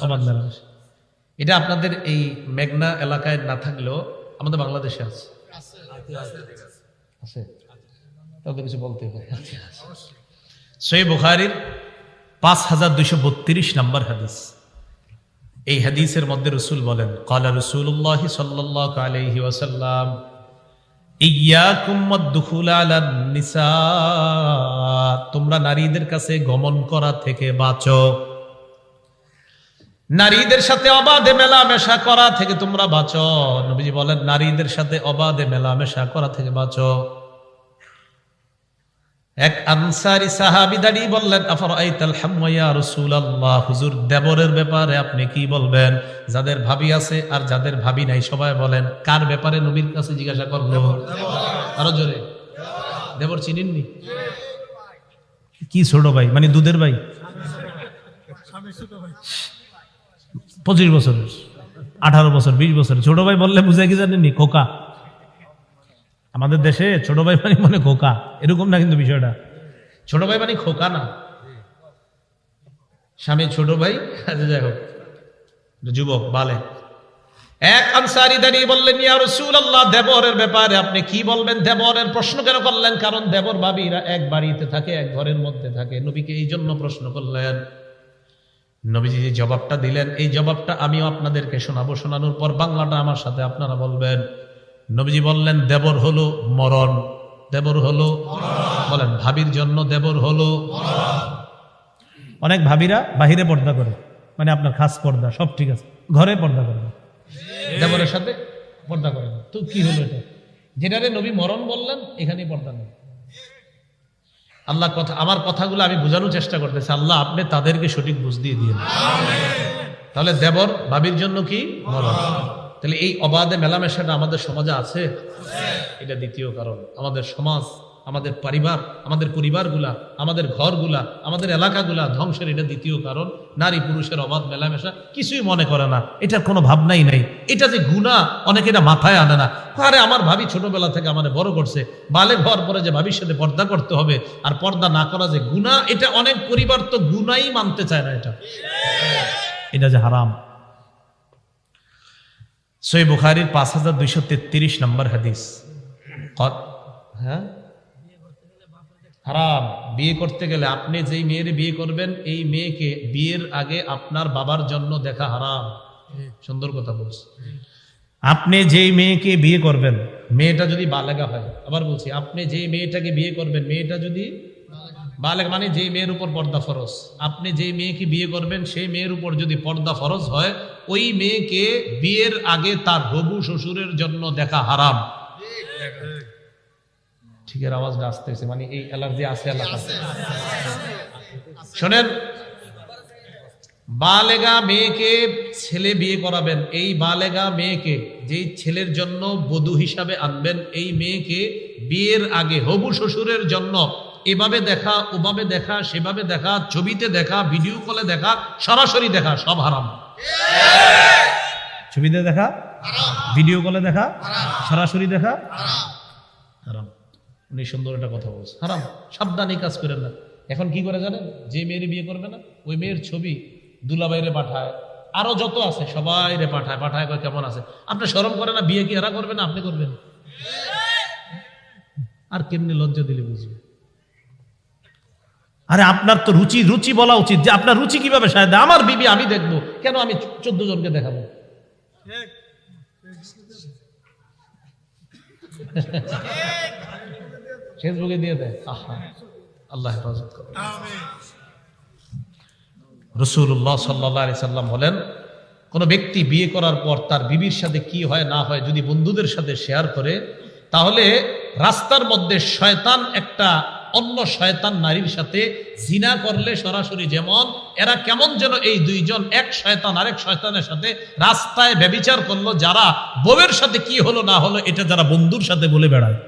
অবাধ মেলামেশা। এটা আপনাদের এই মেঘনা এলাকায় না থাকলেও আমাদের বাংলাদেশে আছে। আছে, তাদের কিছু বলতে হয়। সহিহ বুখারীর 5232 নম্বর হাদিস। এই হাদিসের মধ্যে রাসূল বলেন, ক্বালা রাসূলুল্লাহ সাল্লাল্লাহু আলাইহি ওয়াসাল্লাম, ইয়াকুম ওয়াদ-দুখুল আলান নিসা, তোমরা নারীদের কাছে গমন করা থেকে বাঁচো, নারীদের সাথে অবাধে মেলামেশা করা থেকে তোমরা বাঁচো। নবীজি বলেন, নারীদের সাথে অবাধে মেলামেশা করা থেকে বাঁচো। এক আনসারী সাহাবী দাঁড়িয়ে বললেন, আফরাআইতাল হাম্মা ইয়া রাসূলুল্লাহ, হুজুর দেবরের ব্যাপারে আপনি কি বলবেন? যাদের ভাবি আছে আর যাদের ভাবি নাই সবাই বলেন, কার ব্যাপারে নবীর কাছে জিজ্ঞাসা করলো? আরো জোরে। দেবর চিনেননি? কি ছোট ভাই, মানে দুধের ভাই? 25 বছরের, 18 বছর, 20 বছর ছোট ভাই বললে বুঝে কি জানেননি? খোকা। আমাদের দেশে ছোট ভাই মানে খোকা, এরকম না কিন্তু বিষয়টা। ছোট ভাই মানে খোকা না, স্বামী ছোট ভাই, যাই হোক যুবক বালে। এক আনসারী দাঁড়িয়ে বললেন, ইয়া রাসূলুল্লাহ, দেবরের ব্যাপারে আপনি কি বলবেন? দেবরের প্রশ্ন কেন করলেন? কারণ দেবর ভাবিরা এক বাড়িতে থাকে, এক ঘরের মধ্যে থাকে। নবীকে এই জন্য প্রশ্ন করলেন। নবীজি যে জবাবটা দিলেন, এই জবাবটা আমিও আপনাদেরকে শোনাবো। শোনানোর পর বাংলাটা আমার সাথে আপনারা বলবেন। নবীজি বললেন, দেবর হলো মরণ। দেবর হলো বলেন, ভাবির জন্য দেবর হলো। অনেক ভাবিরা বাহিরে পর্দা করে, মানে আপনার খাস পর্দা সব ঠিক আছে, ঘরে পর্দা করে না, দেবরের সাথে পর্দা করে না। তো কি হলো এটা? যেটারে নবী মরণ বললেন, এখানেই পর্দা নেই। আল্লাহ কথা, আমার কথাগুলো আমি বোঝানোর চেষ্টা করতেছি, আল্লাহ আপনি তাদেরকে সঠিক বুঝ দিয়ে দিন। তাহলে দেবর ভাবির জন্য কি মরণ। তাহলে এই অবাধে মেলামেশাটা আমাদের সমাজে আছে, এটা দ্বিতীয় কারণ। আমাদের সমাজ, আমাদের পরিবার, আমাদের পরিবারগুলা, আমাদের ঘরগুলা, আমাদের এলাকাগুলা ধ্বংসের এটা দ্বিতীয় কারণ। নারী পুরুষের অবাধ মেলামেশা, কিছুই মনে করে না, এটার কোনো ভাবনাই নাই। এটা যে গুনাহ, অনেকে এটা মাথায় আনে না। আরে আমার ভাবি ছোটবেলা থেকে আমাদের বড় করছে, বালে ঘর পরে যে ভাবির সাথে পর্দা করতে হবে আর পর্দা না করা যে গুনাহ, এটা অনেক পরিবার তো গুনাহই মানতে চায় না। এটা যে হারাম। সহিহ বুখারীর 5233 নম্বর হাদিস। হ্যাঁ, হারাম। বিয়ে করতে গেলে আপনি যেই মেয়ের বিয়ে করবেন, এই মেয়েকে বিয়ের আগে আপনার বাবার জন্য দেখা হারাম। সুন্দর কথা বলছি। আপনি যেই মেয়েকে বিয়ে করবেন, মেয়েটা যদি বালেগা হয়, আবার বলছি, আপনি যেই মেয়েটাকে বিয়ে করবেন, মেয়েটা যদি বালেগা, মানে যেই মেয়ের উপর পর্দা ফরজ, আপনি যেই মেয়েকে বিয়ে করবেন সেই মেয়ের উপর যদি পর্দা ফরজ হয়, ওই মেয়েকে বিয়ের আগে তার হবু শ্বশুরের জন্য দেখা হারাম। ঠিকের আওয়াজটা আসতেছে, মানে এই অ্যালার্জি আছে এলাকা। শোনেন, বালেগা মেয়েকে ছেলে বিয়ে করাবেন, এই বালেগা মেয়েকে যেই ছেলের জন্য বধূ হিসাবে আনবেন, এই মেয়েকে বিয়ের আগে হবু শ্বশুরের জন্য এভাবে দেখা, ওভাবে দেখা, সেভাবে দেখা, ছবিতে দেখা, ভিডিও কলে দেখা, সরাসরি দেখা, সব হারাম। ছবিতে দেখা, ভিডিও কলে দেখা, সরাসরি দেখা হারাম। উনি সুন্দর একটা কথা বলছে, হারাম। সাবধানে কাজ করেন না। এখন কি করে জানেন? যে মেয়ের বিয়ে করবে না, ওই মেয়ের ছবি দুলাভাইরে পাঠায়, আরো যত আছে সবাই রে পাঠায়, পাঠায় কয় কেমন আছে। আপনি শরম করে না? বিয়ে কি এরা করবে না, আপনি করবেন? আর কেমনি লজ্জা দিলে বুঝবে? আরে আপনার তো রুচি, রুচি বলা উচিত যে আপনার রুচি কিভাবে সাহায্য। আমার বিবি আমি দেখবো কেন, আমি 14 জনকে দেখাবো? ফেসবুকে দিয়ে দেয়। আল্লাহ হেফাজত করুন। রাসূলুল্লাহ সাল্লাল্লাহু আলাইহি সাল্লাম বলেন, কোন ব্যক্তি বিয়ে করার পর তার বিবির সাথে কি হয় না হয় যদি বন্ধুদের সাথে শেয়ার করে, তাহলে রাস্তার মধ্যে শয়তান একটা অন্য শয়তান নারীর সাথে জিনা করলে সরাসরি, যেমন এরা কেমন যেন এই দুইজন, এক শয়তান আরেক শয়তানের সাথে রাস্তায় ব্যভিচার করলো, যারা বউয়ের সাথে কি হলো না হলো এটা যারা বন্ধুর সাথে বলে বেড়ায়।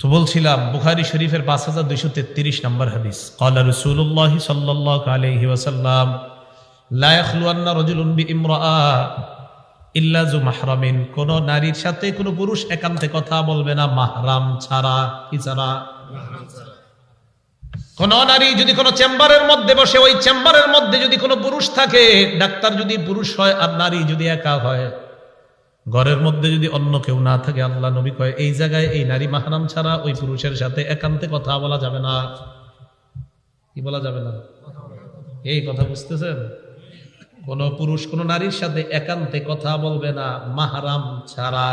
তো বলছিলাম বুখারী শরীফের 5233 নম্বর হাদিস, ক্বালা রাসূলুল্লাহ সাল্লাল্লাহু আলাইহি ওয়াসাল্লাম লা ইয়াখলুয়ান্না রাজুলুন বিইমরাআ ইল্লা যু মাহরামিন, কোন নারীর সাথে কোন পুরুষ একান্তে কথা বলবে না মাহরাম ছাড়া। কি ছাড়া? কোন নারী যদি কোন চেম্বারের মধ্যে বসে, ওই চেম্বারের মধ্যে যদি কোনো পুরুষ থাকে, ডাক্তার যদি পুরুষ হয় আর নারী যদি একা হয়, ঘরের মধ্যে যদি অন্য কেউ না থাকে, আল্লাহ নবী কয় এই জায়গায় এই নারী মাহরাম ছাড়া ওই পুরুষের সাথে একান্তে কথা বলা যাবে না। কি বলা যাবে না? এই কথা বুঝতেছেন? কোন পুরুষ কোন নারীর সাথে একান্তে কথা বলবে না মাহরাম ছাড়া।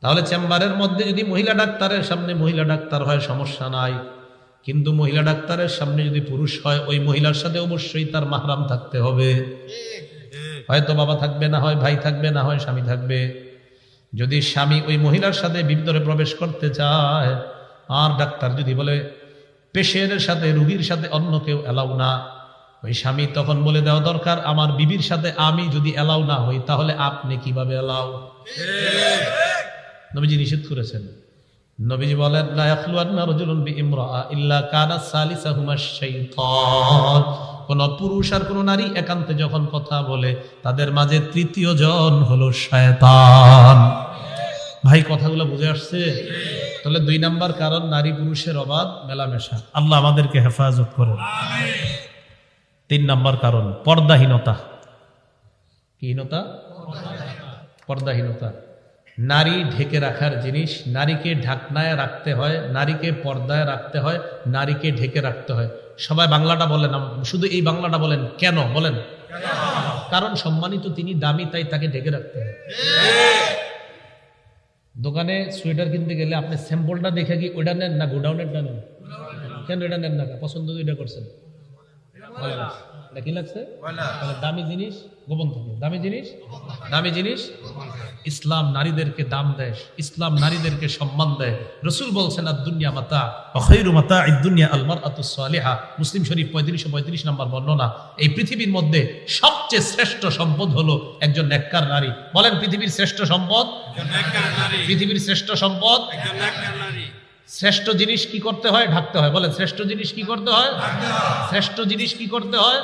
তাহলে চেম্বারের মধ্যে যদি মহিলা ডাক্তারের সামনে মহিলা ডাক্তার হয় সমস্যা নাই, কিন্তু মহিলা ডাক্তারের সামনে যদি পুরুষ হয়, ওই মহিলার সাথে অবশ্যই তার মাহরাম থাকতে হবে। হয়তো বাবা থাকবে, না হয় ভাই থাকবে, না হয় স্বামী থাকবে। যদি স্বামী ওই মহিলার সাথে ভিতরে প্রবেশ করতে চায়, আর ডাক্তার যদি বলে পেশেন্টের সাথে রোগীর সাথে অন্য কেউ এলাও না, ওই স্বামী তখন বলে দেওয়া দরকার আমার বিবির সাথে আমি যদি এলাও না হই তাহলে আপনি কিভাবে এলাও? নবীজি নিষেধ করেছেন। নবীজি বলেন লা ইয়াখলুয়ান্না রাজুলুন বিইমরাআ ইল্লা কানা সালিসাহুমা শাইতান, কোন পুরুষ আর কোন নারী একান্তে যখন কথা বলে তাদের মাঝে তৃতীয় জন হলো শয়তান। ভাই কথাগুলো বুঝে আসছে? তাহলে 2 নাম্বার কারণ নারী পুরুষের অবাধ মেলামেশা। আল্লাহ আমাদেরকে হেফাজত করুন। 3 নাম্বার কারণ পর্দাহীনতা। কিহীনতা? পর্দাহীনতা। নারী ঢেকে রাখার জিনিস, নারীকে ঢাকনায় রাখতে হয়, নারীকে পর্দায় রাখতে হয়, নারীকে ঢেকে রাখতে হয়। সবাই বাংলাটা বলেন, শুধু এই বাংলাটা বলেন। কেন বলেন? কারণ সম্মানিত তিনি, দামি, তাই তাকে ঢেকে রাখতে হয়। দোকানে সোয়েটার কিনতে গেলে আপনি স্যাম্পলটা দেখে কি ওটা নেন না গোডাউনেরটা নেন? কেন এটা নেন না? পছন্দ এটা করছেন, কি লাগছে? দামি জিনিস গোপন থাকে, দামি জিনিস দামি জিনিস। ইসলাম নারীদেরকে দাম দেয়, ইসলাম নারীদেরকে সম্মান দেয়। রাসূল বলছেন আদ-দুনিয়া মাতা ওয়া খায়রু মাতা'আদ দুনিয়া আল মারআতুস সালিহা। মুসলিম শরীফ 3535 নম্বর বর্ণনা। এই পৃথিবীর মধ্যে সবচেয়ে শ্রেষ্ঠ সম্পদ হলো একজন নেককার নারী। বলেন পৃথিবীর শ্রেষ্ঠ সম্পদ একজন নেককার নারী। পৃথিবীর শ্রেষ্ঠ সম্পদ একজন নেককার নারী। শ্রেষ্ঠ জিনিস কি করতে হয়? ঢাকতে হয়। বলেন শ্রেষ্ঠ জিনিস কি করতে হয়? শ্রেষ্ঠ জিনিস কি করতে হয়?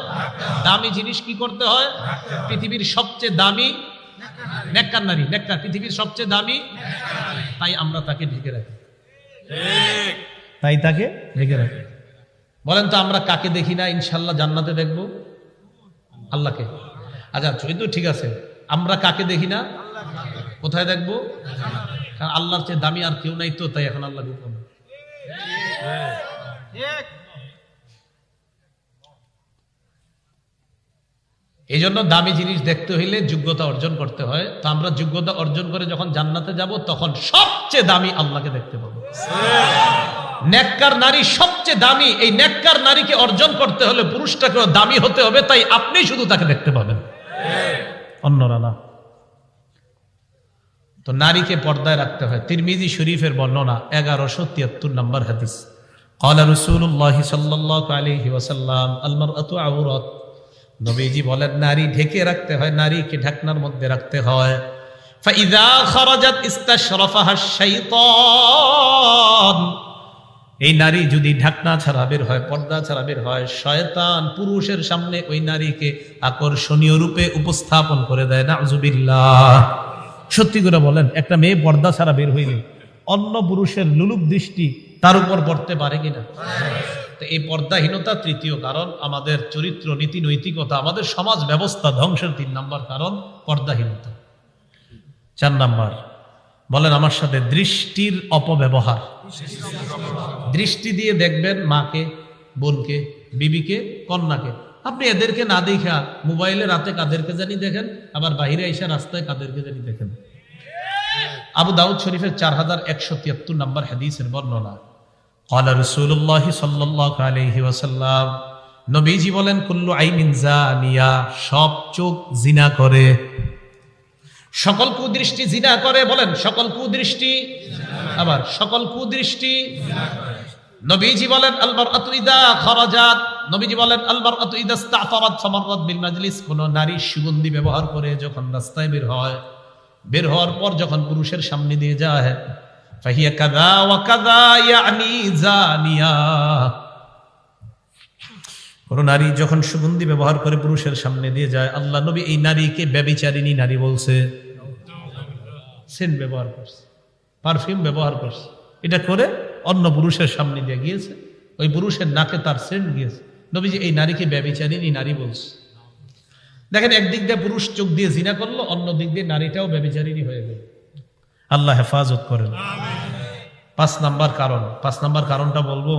দামি জিনিস কি করতে হয়? পৃথিবীর সবচেয়ে দামি নেককার নারী, নেককার পৃথিবীর সবচেয়ে দামি, তাই আমরা তাকে ঢেকে রাখি, তাই তাকে ঢেকে রাখি। বলেন তো আমরা কাকে দেখি না ইনশাল্লাহ জান্নাতে দেখবো? আল্লাহকে। আচ্ছা তো ঠিক আছে, আমরা কাকে দেখি না? কোথায় দেখবো? কারণ আল্লাহর চেয়ে দামি আর কেউ নাই, তো তাই এখন আল্লাহ গোপন। এই জন্য দামি জিনিস দেখতে হইলে যোগ্যতা অর্জন করতে হয়। তো আমরা যোগ্যতা অর্জন করে যখন জান্নাতে যাব তখন সবচেয়ে দামি আল্লাহকে দেখতে পাবো। নেককার নারী সবচেয়ে দামি। এই নেককার নারীকে অর্জন করতে হলে পুরুষটাকেও দামি হতে হবে, তাই আপনি শুধু তাকে দেখতে পাবেন, অন্যরা না। তো নারীকে পর্দায় রাখতে হয়। তিরমিজি শরীফের বর্ণনা 1173 নম্বর হাদিস, ক্বালা রাসূলুল্লাহ সাল্লাল্লাহু আলাইহি ওয়াসাল্লাম আল মারআতু আওরাত। নবীজি বলেন নারী ঢেকে রাখতে হয়, নারীকে ঢাকনার মধ্যে রাখতে হয়। ফাইযা খারাজাত ইস্তাশরাফাহা শাইতান, এই নারী যদি ঢাকনা ছাড়া বের হয়, পর্দা ছাড়া বের হয়, শয়তান পুরুষের সামনে ওই নারীকে আকর্ষণীয় রূপে উপস্থাপন করে দেয়। নাউযুবিল্লাহ। সত্যি করে বলেন, একটা মেয়ে পর্দা ছাড়া বের হইলে অন্য পুরুষের লুলুপ দৃষ্টি তার উপর পড়তে পারে কিনা? তো এই পর্দাহীনতা তৃতীয় কারণ। আমাদের চরিত্র, নীতি, নৈতিকতা, আমাদের সমাজ ব্যবস্থা ধ্বংসের 3 নম্বর কারণ পর্দাহীনতা। 4 নম্বর বলেন আমার সাথে, দৃষ্টির অপব্যবহার। দৃষ্টি দিয়ে দেখবেন মাকে, বোনকে, বিবিকে, কন্যাকে। আপনি এদেরকে না দেখা মোবাইলে রাতে কাদেরকে জানি দেখেন, আবার বাহিরে আইসা রাস্তায় কাদেরকে জানি দেখেন। আবু দাউদ শরীফের 4173 নম্বর হাদিসের বর্ণনা, ক্বালা রাসূলুল্লাহ সাল্লাল্লাহু আলাইহি ওয়াসাল্লাম, নবীজি বলেন কুল্লু আইনিন জানিয়া, সব চোখ জিনা করে, সকল কুদৃষ্টি জিনা করে। বলেন সকল কুদৃষ্টি, আবার সকল কুদৃষ্টি। নবীজি বলেন আল মারআতু ইযা খারাজাত, নবীজি বলেন আল মারআতু ইযা ইসতা'তারাত ফামাররাত বিল মাজলিস, কোন নারী সুগন্ধি ব্যবহার করে যখন রাস্তায় বের হয়, বের হওয়ার পর যখন পুরুষের সামনে দিয়ে যায়, ফাহিয়া কাযা ওয়া কাযা ইয়ানি জানিয়া। কোন নারী যখন সুগন্ধি ব্যবহার করে পুরুষের সামনে দিয়ে যায়, আল্লাহ নবী এই নারীকে ব্যভিচারিণী নারী বলছে। সেন্ট ব্যবহার করছে, পারফিউম ব্যবহার করছে, এটা করে অন্য পুরুষের সামনে দিয়ে গিয়েছে, ওই পুরুষের নাকে তার সেন্ট গিয়েছে, নবীজি এই নারীকে ব্যভিচারিণী নারী বলছে। দেখেন, একদিক দিয়ে পুরুষ চোখ দিয়ে জিনা করলো, অন্য দিক দিয়ে নারীটাও ব্যভিচারিণী হয়ে গেল। আল্লাহ হেফাজত করেন। 5 নাম্বার কারণটা বলবো,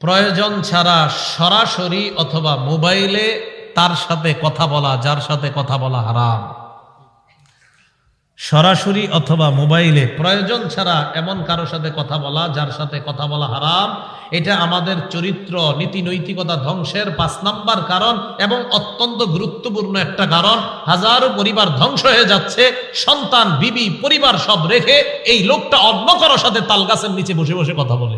প্রয়োজন ছাড়া সরাসরি অথবা মোবাইলে তার সাথে কথা বলা, যার সাথে কথা বলা হারাম। সরাসরি অথবা মোবাইলে প্রয়োজন ছাড়া এমন কারো সাথে কথা বলা, যার সাথে কথা বলা হারাম। এটা আমাদের চরিত্র, নীতি নৈতিকতা ধ্বংসের 5 নাম্বার কারণ এবং অত্যন্ত গুরুত্বপূর্ণ একটা কারণ। হাজারো পরিবার ধ্বংস হয়ে যাচ্ছে, সন্তান, বিবি, পরিবার সব রেখে এই লোকটা অন্য কারো সাথে তাল গাছের নিচে বসে বসে কথা বলে,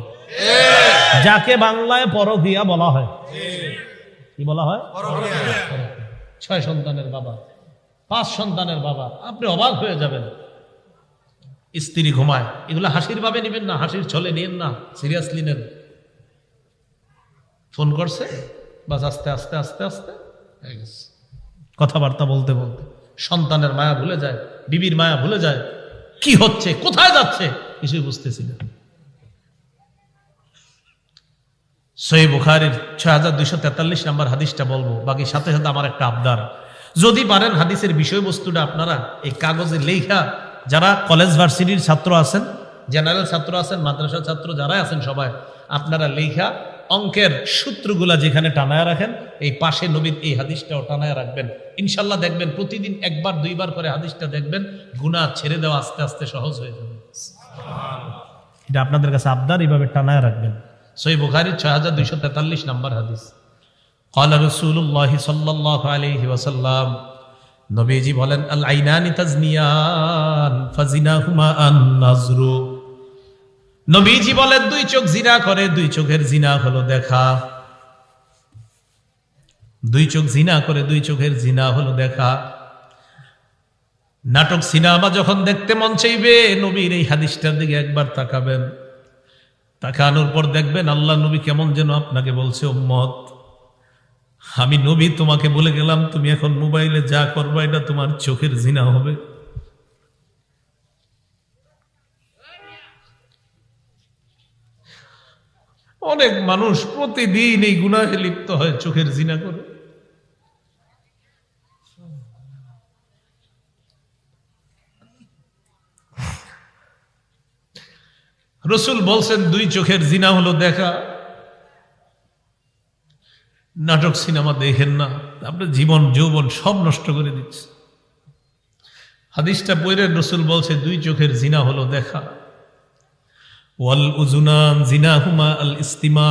যাকে বাংলায় পরকীয়া বলা হয়। কি বলা হয়? 6 সন্তানের বাবা, 5 সন্তানের বাবা। আপনি অবাক হয়ে যাবেন। স্ত্রী ঘুমায়, এগুলো হাসির ভাবে নেবেন না, হাসির ছলে নিয়েন না, সিরিয়াসলি নেন। ফোন করছে, বাস আস্তে আস্তে আস্তে আস্তে কথাবার্তা বলতে বলতে সন্তানের মায়া ভুলে যায়, বিবির মায়া ভুলে যায়, কি হচ্ছে, কোথায় যাচ্ছে কিছুই বুঝতেছি না। সহিহ বুখারীর 6243 নম্বর হাদিসটা বলবো, বাকি সাথে সাথে আমার একটা আবদার, যদি পারেন হাদিসের বিষয়বস্তুটা আপনারা এই কাগজে লেখা, যারা কলেজ ভার্সিটির ছাত্র আছেন, জেনারেল ছাত্র আছেন, মাদ্রাসার ছাত্র যারা আছেন, সবাই আপনারা লেখা অঙ্কের সূত্রগুলা যেখানে টানায় রাখেন, এই পাশে নবীর এই হাদিসটাও টানায় রাখবেন। ইনশাল্লাহ দেখবেন প্রতিদিন 1বার 2বার করে হাদিসটা দেখবেন, গুনাহ ছেড়ে দেওয়া আস্তে আস্তে সহজ হয়ে যাবে। এটা আপনাদের কাছে আবদার, এইভাবে টানায় রাখবেন। সহিহ বুখারীর 6243 নম্বর হাদিস। ক্বালা রাসূলুল্লাহ সাল্লাল্লাহু আলাইহি ওয়াসাল্লাম, নবীজি বলেন, আল আইনানি তাজনিয়ান ফাজিনাহুমা আন-নাজরু। নবীজি বলেন, 2 চোখ জিনা করে, 2 চোখের জিনা হলো দেখা। 2 চোখ জিনা করে, 2 চোখের জিনা হলো দেখা। নাটক সিনেমা যখন দেখতে মন চাইবে, নবীর এই হাদিসটার দিকে একবার তাকাবেন। তাকানোর পর দেখবেন আল্লাহ নবী কেমন যেন আপনাকে বলছে, উম্মত, আমি নবী তোমাকে বলে গেলাম, তুমি এখন মোবাইলে যা করবা এটা তোমার চোখের জিনা হবে। অনেক মানুষ প্রতিদিন এই গুনাহে লিপ্ত হয়, চোখের জিনা করে। রাসূল বলছেন 2 চোখের জিনা হলো দেখা। নাটক সিনেমা দেখেন না, আপনার জীবন যৌবন সব নষ্ট করে দিচ্ছে। হাদিসটা পড়ে রাসূল বলছে 2 চোখের জিনা হলো দেখা। ওয়াল উযুনান জিনাহুমা আল ইস্তিমা।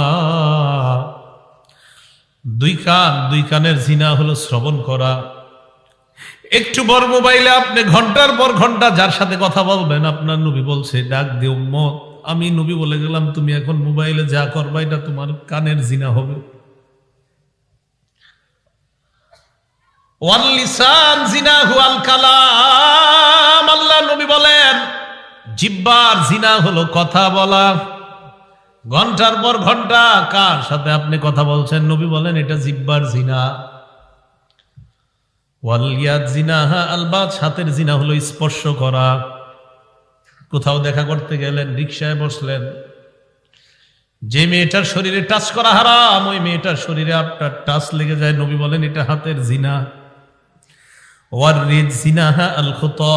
2 কানের জিনা হলো শ্রবণ করা। একটু বড় মোবাইলে আপনি ঘন্টার পর ঘন্টা যার সাথে কথা বলবেন, আপনার নবী বলছে, ডাক দে উম্মত, আমি নবী বলে গেলাম, তুমি এখন মোবাইলে যা করবা এটা তোমার কানের জিনা হবে। ওয়াল লিসান জিনাহু আল কালাম। আল্লাহ নবী বলেন, জিহ্বার জিনা হলো কথা বলা। ঘন্টার পর ঘন্টা কার সাথে আপনি কথা বলছেন, নবী বলেন এটা জিহ্বার জিনা। ওয়াল ইয়াদ জিনাহা আল বাত। হাতের জিনা হলো স্পর্শ করা। কোথাও দেখা করতে গেলেন, রিকশায় বসলেন, যে মেয়েটার শরীরে টাচ করা হারাম, ওই মেয়েটার শরীরে আপনার টাচ লেগে যায়, নবী বলেন এটা হাতের জিনা। ওয়ার রিদ জিনাহা আল খুতা।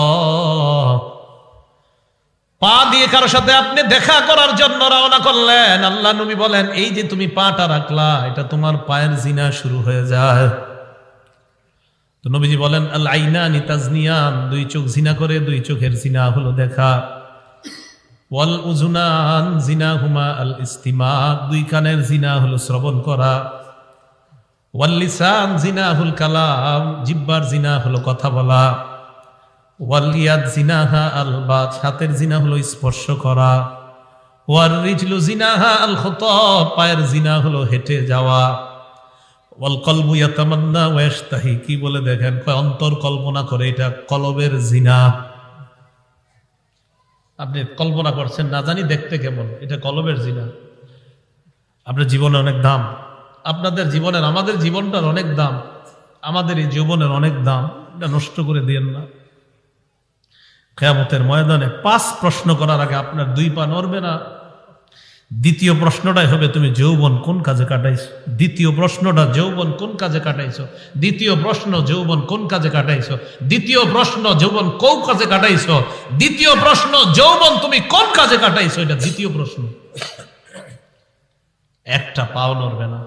পা দিয়ে কারো সাথে আপনি দেখা করার জন্য রওনা করলেন, আল্লাহ নবী বলেন এই যে তুমি পাটা রাখলা, এটা তোমার পায়ের জিনা শুরু হয়ে যায়। তো নবীজি বলেন, আল আইনানি তাজনিয়ান। 2 চোখ জিনা করে, 2 চোখের জিনা হলো দেখা। ওয়াল উযুনান জিনাহুমা আল ইস্তিমা। 2 কানের জিনা হলো শ্রবণ করা। ওয়াল লিসান জিনাহুল কালাম। জিহ্বার জিনা হলো কথা বলা। ওয়াল ইয়াদ জিনাহা আল বাত। হাতের জিনা হলো স্পর্শ করা। ওয়ার রিজলু জিনাহা আল খুতা। পায়ের জিনা হলো হেঁটে যাওয়া। ওয়াল কলবু ইয়াতামান্না ওয়া ইয়াশতাহি। কি বলে দেখেন, অন্তর কল্পনা করে, এটা কলবের জিনা। আপনি কল্পনা করছেন, না জানি দেখতে কেমন, এটা কলবের জিনা। আপনার জীবনে অনেক দাম, আপনাদের জীবনের, আমাদের জীবনটার অনেক দাম, আমাদের এই জীবনের অনেক দাম, এটা নষ্ট করে দিয়েন না। কিয়ামতের ময়দানে 5 প্রশ্ন করার আগে আপনার 2 পা নড়বে না। দ্বিতীয় প্রশ্নটাই হবে তুমি যৌবন কোন কাজে কাটাইছো। দ্বিতীয় প্রশ্নটা যৌবন কোন কাজে কাটাইছো। দ্বিতীয় প্রশ্ন যৌবন কোন কাজে কাটাইছো। দ্বিতীয় প্রশ্ন যৌবন কোন কাজে কাটাইছো। দ্বিতীয় প্রশ্ন যৌবন তুমি কোন কাজে কাটাইছো, এটা দ্বিতীয় প্রশ্ন। একটা পাও নড়বে না।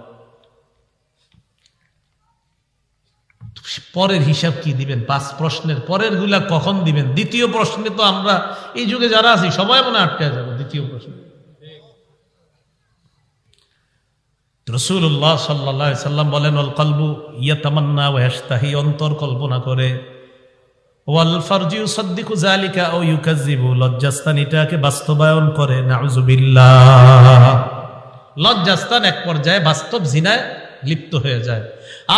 পরের হিসাব কি দিবেন? 5 প্রশ্নের পরের গুলা কখন দিবেন? দ্বিতীয় প্রশ্নে তো আমরা এই যুগে যারা আছি সবাই মনে আটকে যাবো দ্বিতীয় প্রশ্ন। রাসূলুল্লাহ সাল্লাল্লাহু আলাইহি সাল্লাম বলেন, আল কলবু ইয়াতামান্না ওয়া ইয়াশতাহি, অন্তর কল্পনা করে, ওয়াল ফারজু ইউসাদ্দিকু যালিকা আও ইউকাযযিবু, লজ্জাস্থান এটাকে বাস্তবায়ন করে। নাউযুবিল্লাহ। লজ্জাস্থান এক পর্যায়ে বাস্তব জিনায় লিপ্ত হয়ে যায়।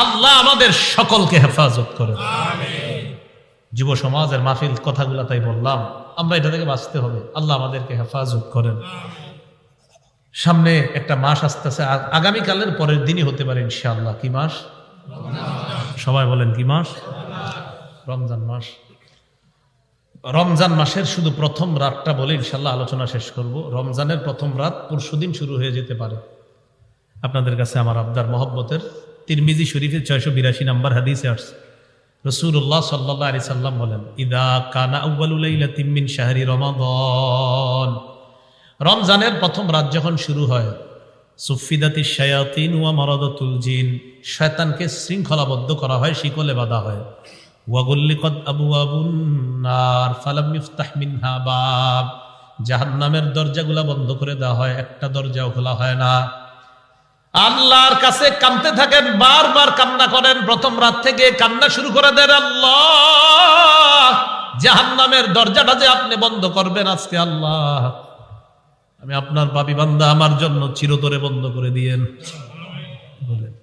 আল্লাহ আমাদের সকলকে হেফাজত করে। আমিন। যুব সমাজের মাহফিল কথাগুলো তাই বললাম, আমরা এটা থেকে বাঁচতে হবে। আল্লাহ আমাদেরকে হেফাজত করেন। সামনে একটা মাস আসতেছে, আগামীকালের পরের দিনই হতে পারে ইনশাআল্লাহ। কি মাস? সবাই বলেন কি মাস? রমজান মাস। রমজান মাসের শুধু প্রথম রাতটা বলে ইনশাআল্লাহ আলোচনা শেষ করব। রমজানের প্রথম রাত পরশুদিন শুরু হয়ে যেতে পারে। আপনাদের কাছে আমার আবদার মহব্বতের, তিরমিজি শরীফের 682 নম্বর হাদিসে আসছে, রাসূলুল্লাহ সাল্লাল্লাহু আলাইহি সাল্লাম বলেন, ইদা কানা আউয়ালু লাইলাতিন মিন শাহরি রমাদান, রমজানের প্রথম রাত যখন শুরু হয়, সুফিদাতিশ শায়াতিন ওয়া মারাদাতুল জিন, শয়তানকে শৃঙ্খলাবদ্ধ করা হয়, শিকলে বাঁধা হয়। ওয়া গুল্লিকাত আবওয়াবুন নার ফালাম ইফতাহ মিনহা বাব, জাহান্নামের দরজাগুলো বন্ধ করে দেওয়া হয়, একটা দরজাও খোলা হয় না। আল্লাহর কাছে কাঁদতে থাকেন, বারবার কান্না করেন, প্রথম রাত থেকে কান্না শুরু করে দেন, আল্লাহ জাহান্নামের দরজাটা যে আপনি বন্ধ করবেন আজকে, আল্লাহ আমি আপনার পাপী বান্দা, আমার জন্য চিরতরে বন্ধ করে দিয়েন। বলেন,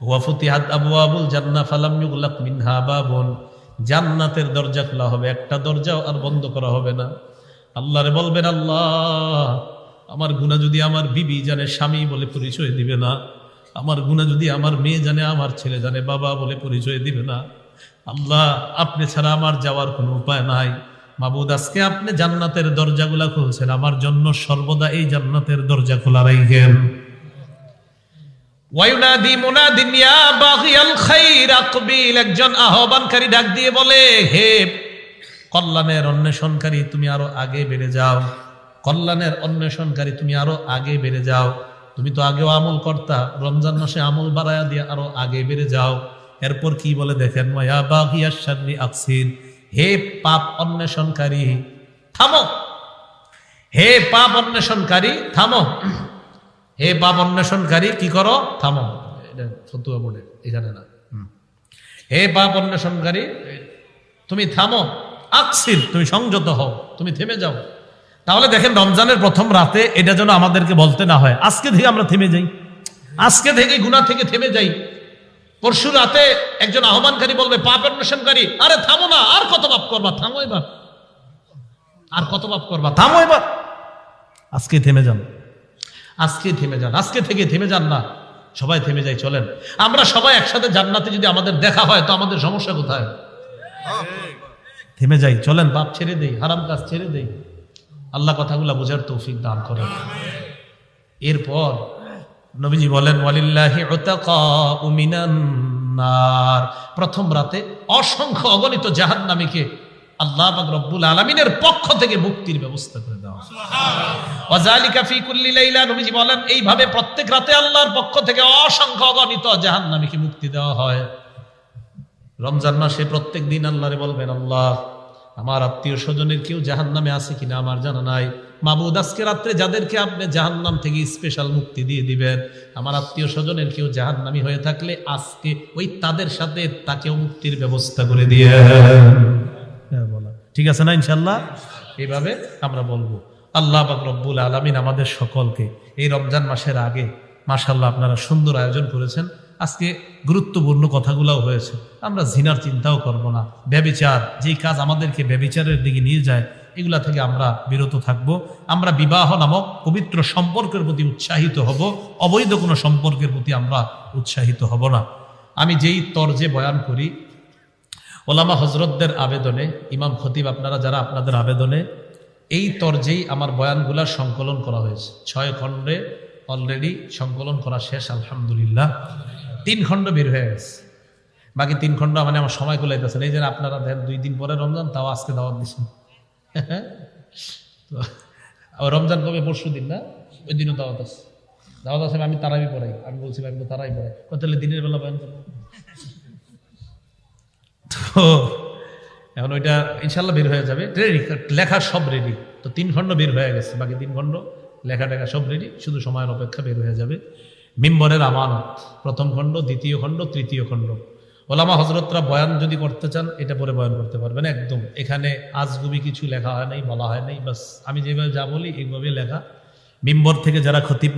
ওয়া ফুতিহাত আবওয়াবুল জান্নাহ ফালাম ইউগলাক মিনহা বাবুন, জান্নাতের দরজা খোলা হবে, একটা দরজাও আর বন্ধ করা হবে না। আল্লাহরে বলবেন, আল্লাহ আমার গুনাহ যদি আমার বিবি জানে স্বামী বলে পরিচয় দিবে না, আমার গুনাহ যদি আমার মেয়ে জানে, আমার ছেলে জানে বাবা বলে পরিচয় দিবে না। আল্লাহ আপনি ছাড়া আমার যাওয়ার কোনো উপায় নাই। মাবুদ আজকে আপনি জান্নাতের দরজাগুলা খুলছেন, আমার জন্য সর্বদা এই জান্নাতের দরজা খোলা রাখেন। ওয়ায়ুনাদি মুনাদিন ইয়া বাগিয়াল খাইর আকবিল, একজন আহ্বানকারী ডাক দিয়ে বলে, হে কল্যাণের অন্বেষণকারী তুমি আরো আগে বেড়ে যাও। কল্যাণের অন্বেষণকারী তুমি আরো আগে বেড়ে যাও। তুমি তো আগেও আমল করতা, রমজান মাসে আমল বাড়ায়া দিয়ে আরো আগে বেড়ে যাও। এরপর কি বলে দেখেন, ওয়া বাগিয়াশ শাররি আকসির, হে পাপ অন্বেষণকারী থামো। হে পাপ অন্বেষণকারী থামো। হে পাপ অন্বেষণকারী কি করো? থামো। এটা ফতুয়া বোর্ডে, এখানে না। হে পাপ অন্বেষণকারী তুমি থামো। আকসির, তুমি সংযত হও, তুমি থেমে যাও। তাহলে দেখেন রমজানের প্রথম রাতে এটা যেন আমাদেরকে বলতে না হয়, আজকে থেকে আমরা থেমে যাই, আজকে থেকে গুনাহ থেকে থেমে যাই। পরশু রাতে একজন আহ্বানকারী বলবে, পাপ অন্বেষণকারী, আরে থামো না, আর কত পাপ করবা, থামো এবার, আর কত পাপ করবা, থামো এবার। আজকে থেমে যান, আজকে থেমে যান, আজকে থেকে থেমে যান না, সবাই থেমে যাই। চলেন আমরা সবাই একসাথে জান্নাতে যদি আমাদের দেখা হয় তো আমাদের সমস্যা কোথায়? থেমে যাই, চলেন পাপ ছেড়ে দেই, হারাম কাজ ছেড়ে দেই। আল্লাহ কথাগুলা বোঝার তৌফিক দান করেন। এরপর নবীজি বলেন, ওয়ালিল্লাহি উতাকাউ মিনান নার, প্রথম রাতে অসংখ্য অগণিত জাহান্নামীকে আল্লাহ পাক রব্বুল আলামিনের পক্ষ থেকে মুক্তির ব্যবস্থা করে দেওয়া। সুবহানাল্লাহ। ওয়া যালিকা ফি কুল্লি লাইলা, নবীজি বলেন এইভাবে প্রত্যেক রাতে আল্লাহর পক্ষ থেকে অসংখ্য অগণিত জাহান্নামীকে মুক্তি দেওয়া হয়। রমজান মাসে প্রত্যেক দিন আল্লাহরে বলবেন, আল্লাহ আমার আত্মীয় স্বজনের কেউ জাহান্নামে আছে কিনা আমার জানা নাই। মাবুদ আজকে রাত্রে যাদেরকে আপনি জাহান্নাম থেকে স্পেশাল মুক্তি দিয়ে দিবেন, আমার আত্মীয় স্বজনের কেউ জাহান্নামী হয়ে থাকলে আজকে ওই তাদের সাথে তাকেও মুক্তির ব্যবস্থা করে দিয়ে বলা ঠিক আছে না? ইনশাল্লাহ এইভাবে আমরা বলবো। আল্লাহ পাক রব্বুল আলামিন আমাদের সকলকে এই রমজান মাসের আগে মাশাআল্লাহ আপনারা সুন্দর আয়োজন করেছেন। আজকে গুরুত্বপূর্ণ কথাগুলোও হয়েছে। আমরা জিনার চিন্তাও করব না। ব্যভিচার, যেই কাজ আমাদেরকে ব্যভিচারের দিকে নিয়ে যায়, এগুলা থেকে আমরা বিরত থাকব। আমরা বিবাহ নামক পবিত্র সম্পর্কের প্রতি উৎসাহিত হব, অবৈধ কোনো সম্পর্কের প্রতি আমরা উৎসাহিত হব না। আমি যেই তরজে বয়ান করি, ওলামা হজরতদের আবেদনে, ইমাম খতিব আপনারা যারা আপনাদের আবেদনে, এই তরজেই আমার বয়ানগুলার সংকলন করা হয়েছে। 6 খণ্ডে অলরেডি সংকলন করা শেষ আলহামদুলিল্লাহ। 3 খণ্ড বের হয়ে গেছে, বাকি 3 খণ্ড মানে আমার সময় কুলাইতেছেন। এই যে আপনারা দেন 2 দিন পরে রমজান, তাও আজকে দাওয়াত দিচ্ছেন। রমজান কবে? পরশু দিন না? ওই দিনও দাওয়াত আছে। দাওয়াত আছে, আমি তারাবি পড়াই। আমি বলছি আমি তো তারাই পড়াই, তাহলে দিনের বেলা বয়ান করবো। তো এখন ওইটা ইনশাল্লাহ বের হয়ে যাবে, রেডি, লেখা সব রেডি। তো 3 খণ্ড বের হয়ে গেছে, বাকি 3 খণ্ড লেখা টেখা সব রেডি, শুধু সময়ের অপেক্ষা, বের হয়ে যাবে। মিম্বরের আমানত, 1ম খণ্ড, 2য় খণ্ড, 3য় খণ্ড। ওলামা হজরতরা বয়ান যদি করতে চান এটা পরে বয়ান করতে পারবেন একদম। এখানে আজগুবি কিছু লেখা হয় নাই, বলা হয় নাই, বাস আমি যেভাবে যা বলি এইভাবে লেখা। মিম্বর থেকে যারা খতিব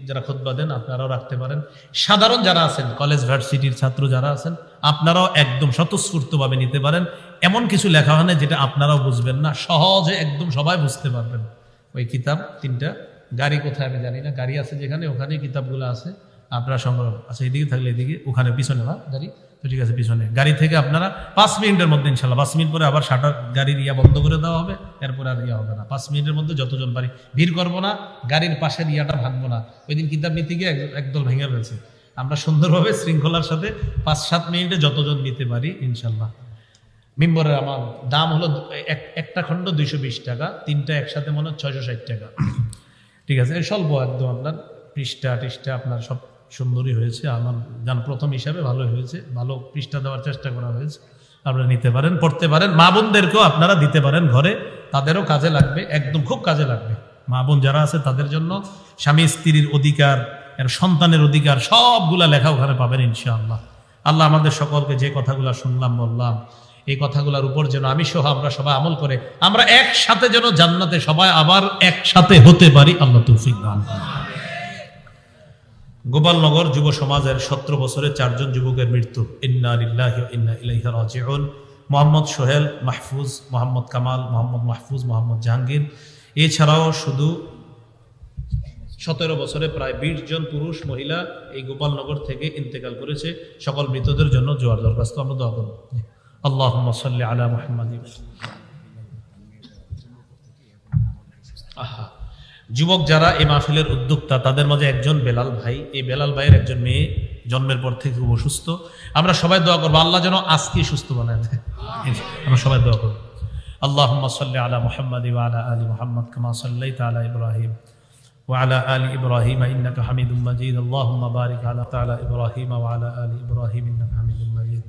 যারা খুতবা দেন আপনারাও রাখতে পারেন। সাধারণ যারা আছেন, কলেজ ভার্সিটির ছাত্র যারা আছেন, আপনারাও একদম স্বতঃস্ফূর্তভাবে নিতে পারেন। এমন কিছু লেখা হয় না যেটা আপনারাও বুঝবেন না, সহজে একদম সবাই বুঝতে পারবেন। ওই কিতাব 3টা, গাড়ি কোথায় আমি জানি না, গাড়ি আছে যেখানে ওখানে কিতাবগুলো আছে, আপনারা সংগ্রহ আচ্ছা এদিকে থাকলে এদিকে, ওখানে পিছনে না গাড়ি, তো ঠিক আছে পিছনে গাড়ি থেকে আপনারা 5 মিনিটের মধ্যে ইনশাল্লাহ, 5 মিনিট পরে আবার শাটার গাড়ির বন্ধ করে দেওয়া হবে, এরপরে আর হবে না। 5 মিনিটের মধ্যে যতজন পারি, ভিড় করবো না, গাড়ির পাশের ভাঙবো না। ওই দিন কিতাব নিতে গিয়ে একদল ভেঙে ফেলছে। আমরা সুন্দরভাবে শৃঙ্খলার সাথে 5-7 মিনিটে যতজন নিতে পারি ইনশাল্লাহ। মিম্বরের আমার দাম হলো একটা খণ্ড 220 টাকা, 3টা একসাথে মনে হয় 660 টাকা। ঠিক আছে, স্বল্প একদম, আপনার পৃষ্ঠা আপনার সব সুন্দরই হয়েছে। আমার প্রথম হিসাবে ভালোই হয়েছে, ভালো পৃষ্ঠা দেওয়ার চেষ্টা করা হয়েছে। আপনারা নিতে পারেন, পড়তে পারেন। মা বোনদেরকেও আপনারা দিতে পারেন ঘরে, তাদেরও কাজে লাগবে, একদম খুব কাজে লাগবে। মা বোন যারা আছে তাদের জন্য স্বামী স্ত্রীর অধিকার, সন্তানের অধিকার, সবগুলা লেখা ওখানে পাবেন ইনশাআল্লাহ। আল্লাহ আমাদের সকলকে যে কথাগুলা শুনলাম বললাম, এই কথাগুলোর উপর যেন আমি সহ আমরা সবাই আমল করে আমরা একসাথে যেন জান্নাতে সবাই আবার একসাথে হতে পারি, আল্লাহ তৌফিক দান করুন। গোপালনগর যুব সমাজের 17 বছরে 4 জন যুবকের মৃত্যু। ইন্না লিল্লাহি ওয়া ইন্না ইলাইহি রাজিউন। মোহাম্মদ সোহেল, মাহফুজ, মোহাম্মদ কামাল, মোহাম্মদ মাহফুজ, মোহাম্মদ জাহাঙ্গীর, এছাড়াও শুধু 17 বছরে প্রায় 20 জন পুরুষ মহিলা এই গোপালনগর থেকে ইন্তেকাল করেছে। সকল মৃতদের জন্য জোয়ার দরখাস্ত, আমরা দোয়া করব। আল্লাহুম্মা সাল্লি আলা মুহাম্মাদ। যুবক যারা এই মাহফিলের উদ্যোক্তা, তাদের মাঝে একজন বেলাল ভাই, এই বেলাল ভাইয়ের একজন মেয়ে জন্মের পর থেকে খুব অসুস্থ। আমরা সবাই দোয়া করবো আল্লাহ যেন আজকে সুস্থ বানায় দেয়। আমরা সবাই দোয়া করবো। আল্লাহুম্মা সাল্লি আলা মুহাম্মাদ ওয়া আলা আলি মুহাম্মাদ কামা সাল্লাইতা আলা ইব্রাহিম ওয়া আলা আলি ইব্রাহিম ইন্নাকা হামিদুম মাজিদ। আল্লাহুম্মা বারিক আলা ইব্রাহিম ওয়া আলা আলি ইব্রাহিম ইন্নাকা হামিদুম মাজিদ।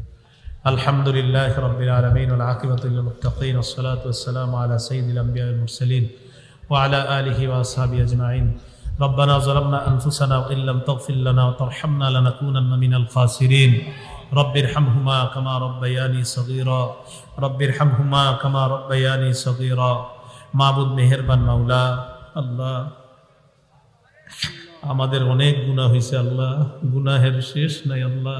আলহামদুলিল্লাহি রাব্বিল আলামিন ওয়াল আকিবাতু লিল মুত্তাকিন ওয়াস সালাতু ওয়াস সালামু আলা সাইয়্যিদিল আমবিয়া ওয়াল মুরসালিন وعلى آله وأصحابه أجمعين. ربنا ظلمنا أنفسنا وإن لم تغفر لنا وترحمنا لنكونن من الخاسرين. رب ارحمهما كما ربياني صغيرا. رب ارحمهما كما ربياني صغيرا. মাবুদ মেহেরবান মাওলা, আল্লাহ আমাদের অনেক গুনাহ হয়েছে আল্লাহ, গুনাহের শেষ নাই আল্লাহ।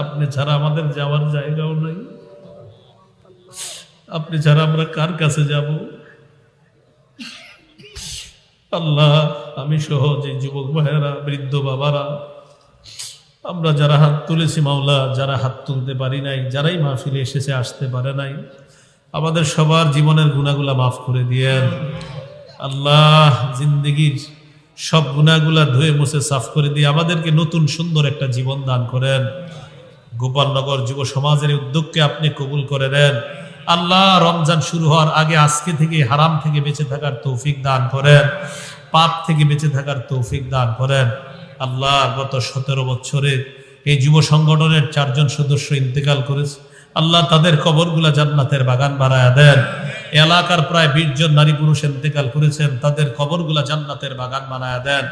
আপনি ছাড়া আমাদের যাওয়ার জায়গাও নাই, আপনি ছাড়া আমরা কার কাছে যাব আল্লাহ। আমি সহ যে যুবক ভাইয়েরা, বৃদ্ধ বাবারা, আমরা যারা হাত তুলেছি মাওলা, যারা হাত তুলতে পারি নাই, যারাই মাহফিলে এসেছে আসতে পারে নাই, আমাদের সবার জীবনের গুনাহগুলা মাফ করে দিয়েন আল্লাহ। জিন্দেগির সব গুনাহগুলা ধুয়ে মুছে সাফ করে দিয়ে আমাদেরকে নতুন সুন্দর একটা জীবন দান করেন। গোপালনগর যুব সমাজের উদ্যোগকে আপনি কবুল করে নেন আল্লাহ। রমজান শুরু হওয়ার আগে আজকে থেকে হারাম থেকে বেঁচে থাকার তৌফিক দান করেন, পাপ থেকে বেঁচে থাকার তৌফিক দান করেন আল্লাহ। গত 17 বছরে এই যুব সংগঠনের 4 জন সদস্য ইন্তেকাল করেছে আল্লাহ, তাদের কবরগুলা জান্নাতের বাগান বানায়া দেন। এলাকার প্রায় 20 জন নারী পুরুষ ইন্তেকাল করেছেন, তাদের কবরগুলা জান্নাতের বাগান বানায়া দেন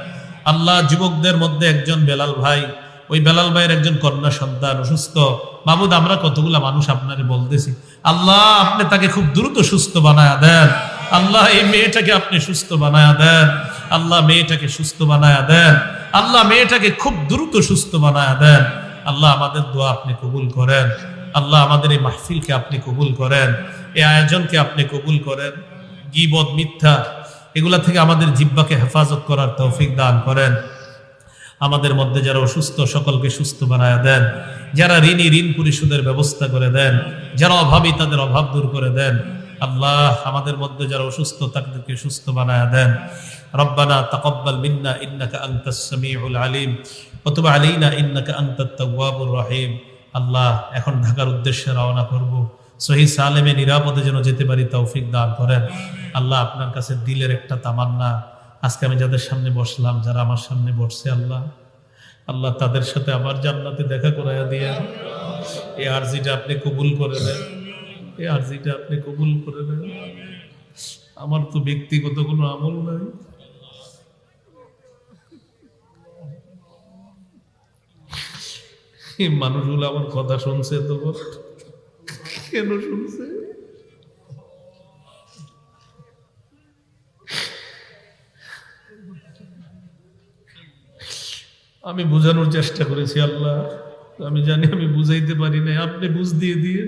আল্লাহ। যুবকদের মধ্যে একজন বেলাল ভাই, ওই বেলাল ভাইয়ের একজন কন্যা সন্তান অসুস্থ। মাবুদ আমরা কতগুলা মানুষ আপনারে বলতেছি আল্লাহ, আপনি তাকে খুব দ্রুত সুস্থ বানায়া দেন আল্লাহ। এই মেয়েটাকে আপনি সুস্থ বানায়া দেন আল্লাহ, মেয়েটাকে সুস্থ বানায়া দেন আল্লাহ, মেয়েটাকে খুব দ্রুত সুস্থ বানায়া দেন আল্লাহ। আমাদের দোয়া আপনি কবুল করেন আল্লাহ আমাদের এই মাহফিলকে আপনি কবুল করেন, এই আয়োজনকে আপনি কবুল করেন। গীবত, মিথ্যা এগুলা থেকে আমাদের জিহ্বাকে হেফাজত করার তৌফিক দান করেন। আমাদের মধ্যে যারা অসুস্থ সকলকে সুস্থ বানায় দেন, যারা ঋণী ঋণ পরিশোধের ব্যবস্থা করে দেন, যারা অভাবী তাদের অভাব দূর করে দেন। আল্লাহ আমাদের মধ্যে যারা অসুস্থ তাদেরকে সুস্থ বানায় দেন। রব্বানা তাকাব্বাল মিন্না ইন্নাকা আনতাস সামিউল আলিম ওয়া তুব আলাইনা ইন্নাকা আনতাত তাওয়াবুর রহিম। আল্লাহ এখন ঢাকার উদ্দেশ্যে রওনা করব, সহি সালেমে নিরাপদে যেন যেতে পারি তৌফিক দান করেন। আল্লাহ আপনার কাছে দিলের একটা তামান্না, আজকে আমি যাদের সামনে বসলাম, যারা আমার সামনে বসছে, আল্লাহ আল্লাহ তাদের সাথে আবার জান্নাতে দেখা করাইয়া দিয়ে এই আরজিটা আপনি কবুল করে দেন, এই আরজিটা আপনি কবুল করে দেন। আমার তো ব্যক্তিগত কোনো আমল নাই, এই মানুষগুলো আমার কথা শুনছে তো কেন শুনছে? আমি বোঝানোর চেষ্টা করেছি আল্লাহ, আমি জানি আমি বুঝাইতে পারি না, আপনি বুঝ দিয়ে দিয়ে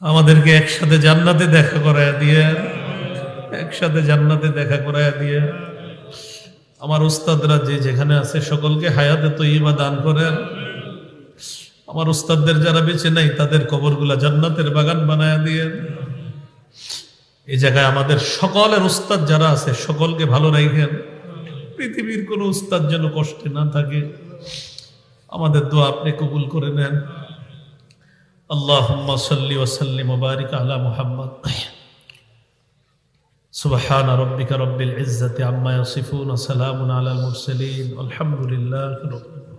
আমাদেরকে একসাথে জান্নাতে দেখা করায় দিয়ে, একসাথে জান্নাতে দেখা করায় দিয়ে। আমার উস্তাদরা যে যেখানে আছে সকলকে হায়াতে তয়্যিবা দান করেন। আমার উস্তাদদের যারা বেঁচে নাই তাদের কবরগুলা জান্নাতের বাগান বানায় দিয়ে। এই জায়গায় আমাদের সকলের উস্তাদ যারা আছে সকলকে ভালো রাখেন, পৃথিবীর কোন উস্তাদ যেন কষ্টে না থাকে। আমাদের দোয়া আপনি কবুল করে নেন। আল্লাহুম্মা সাল্লি ওয়া সাল্লিম ওয়া বারিক আলা মুহাম্মদ। সুবহানা রাব্বিকা রাব্বিল ইজ্জাতি আম্মা ইয়াসিফুন ওয়া সালামুন আলাল মুরসালিন। আলহামদুলিল্লাহি রাব্বিল আলামিন।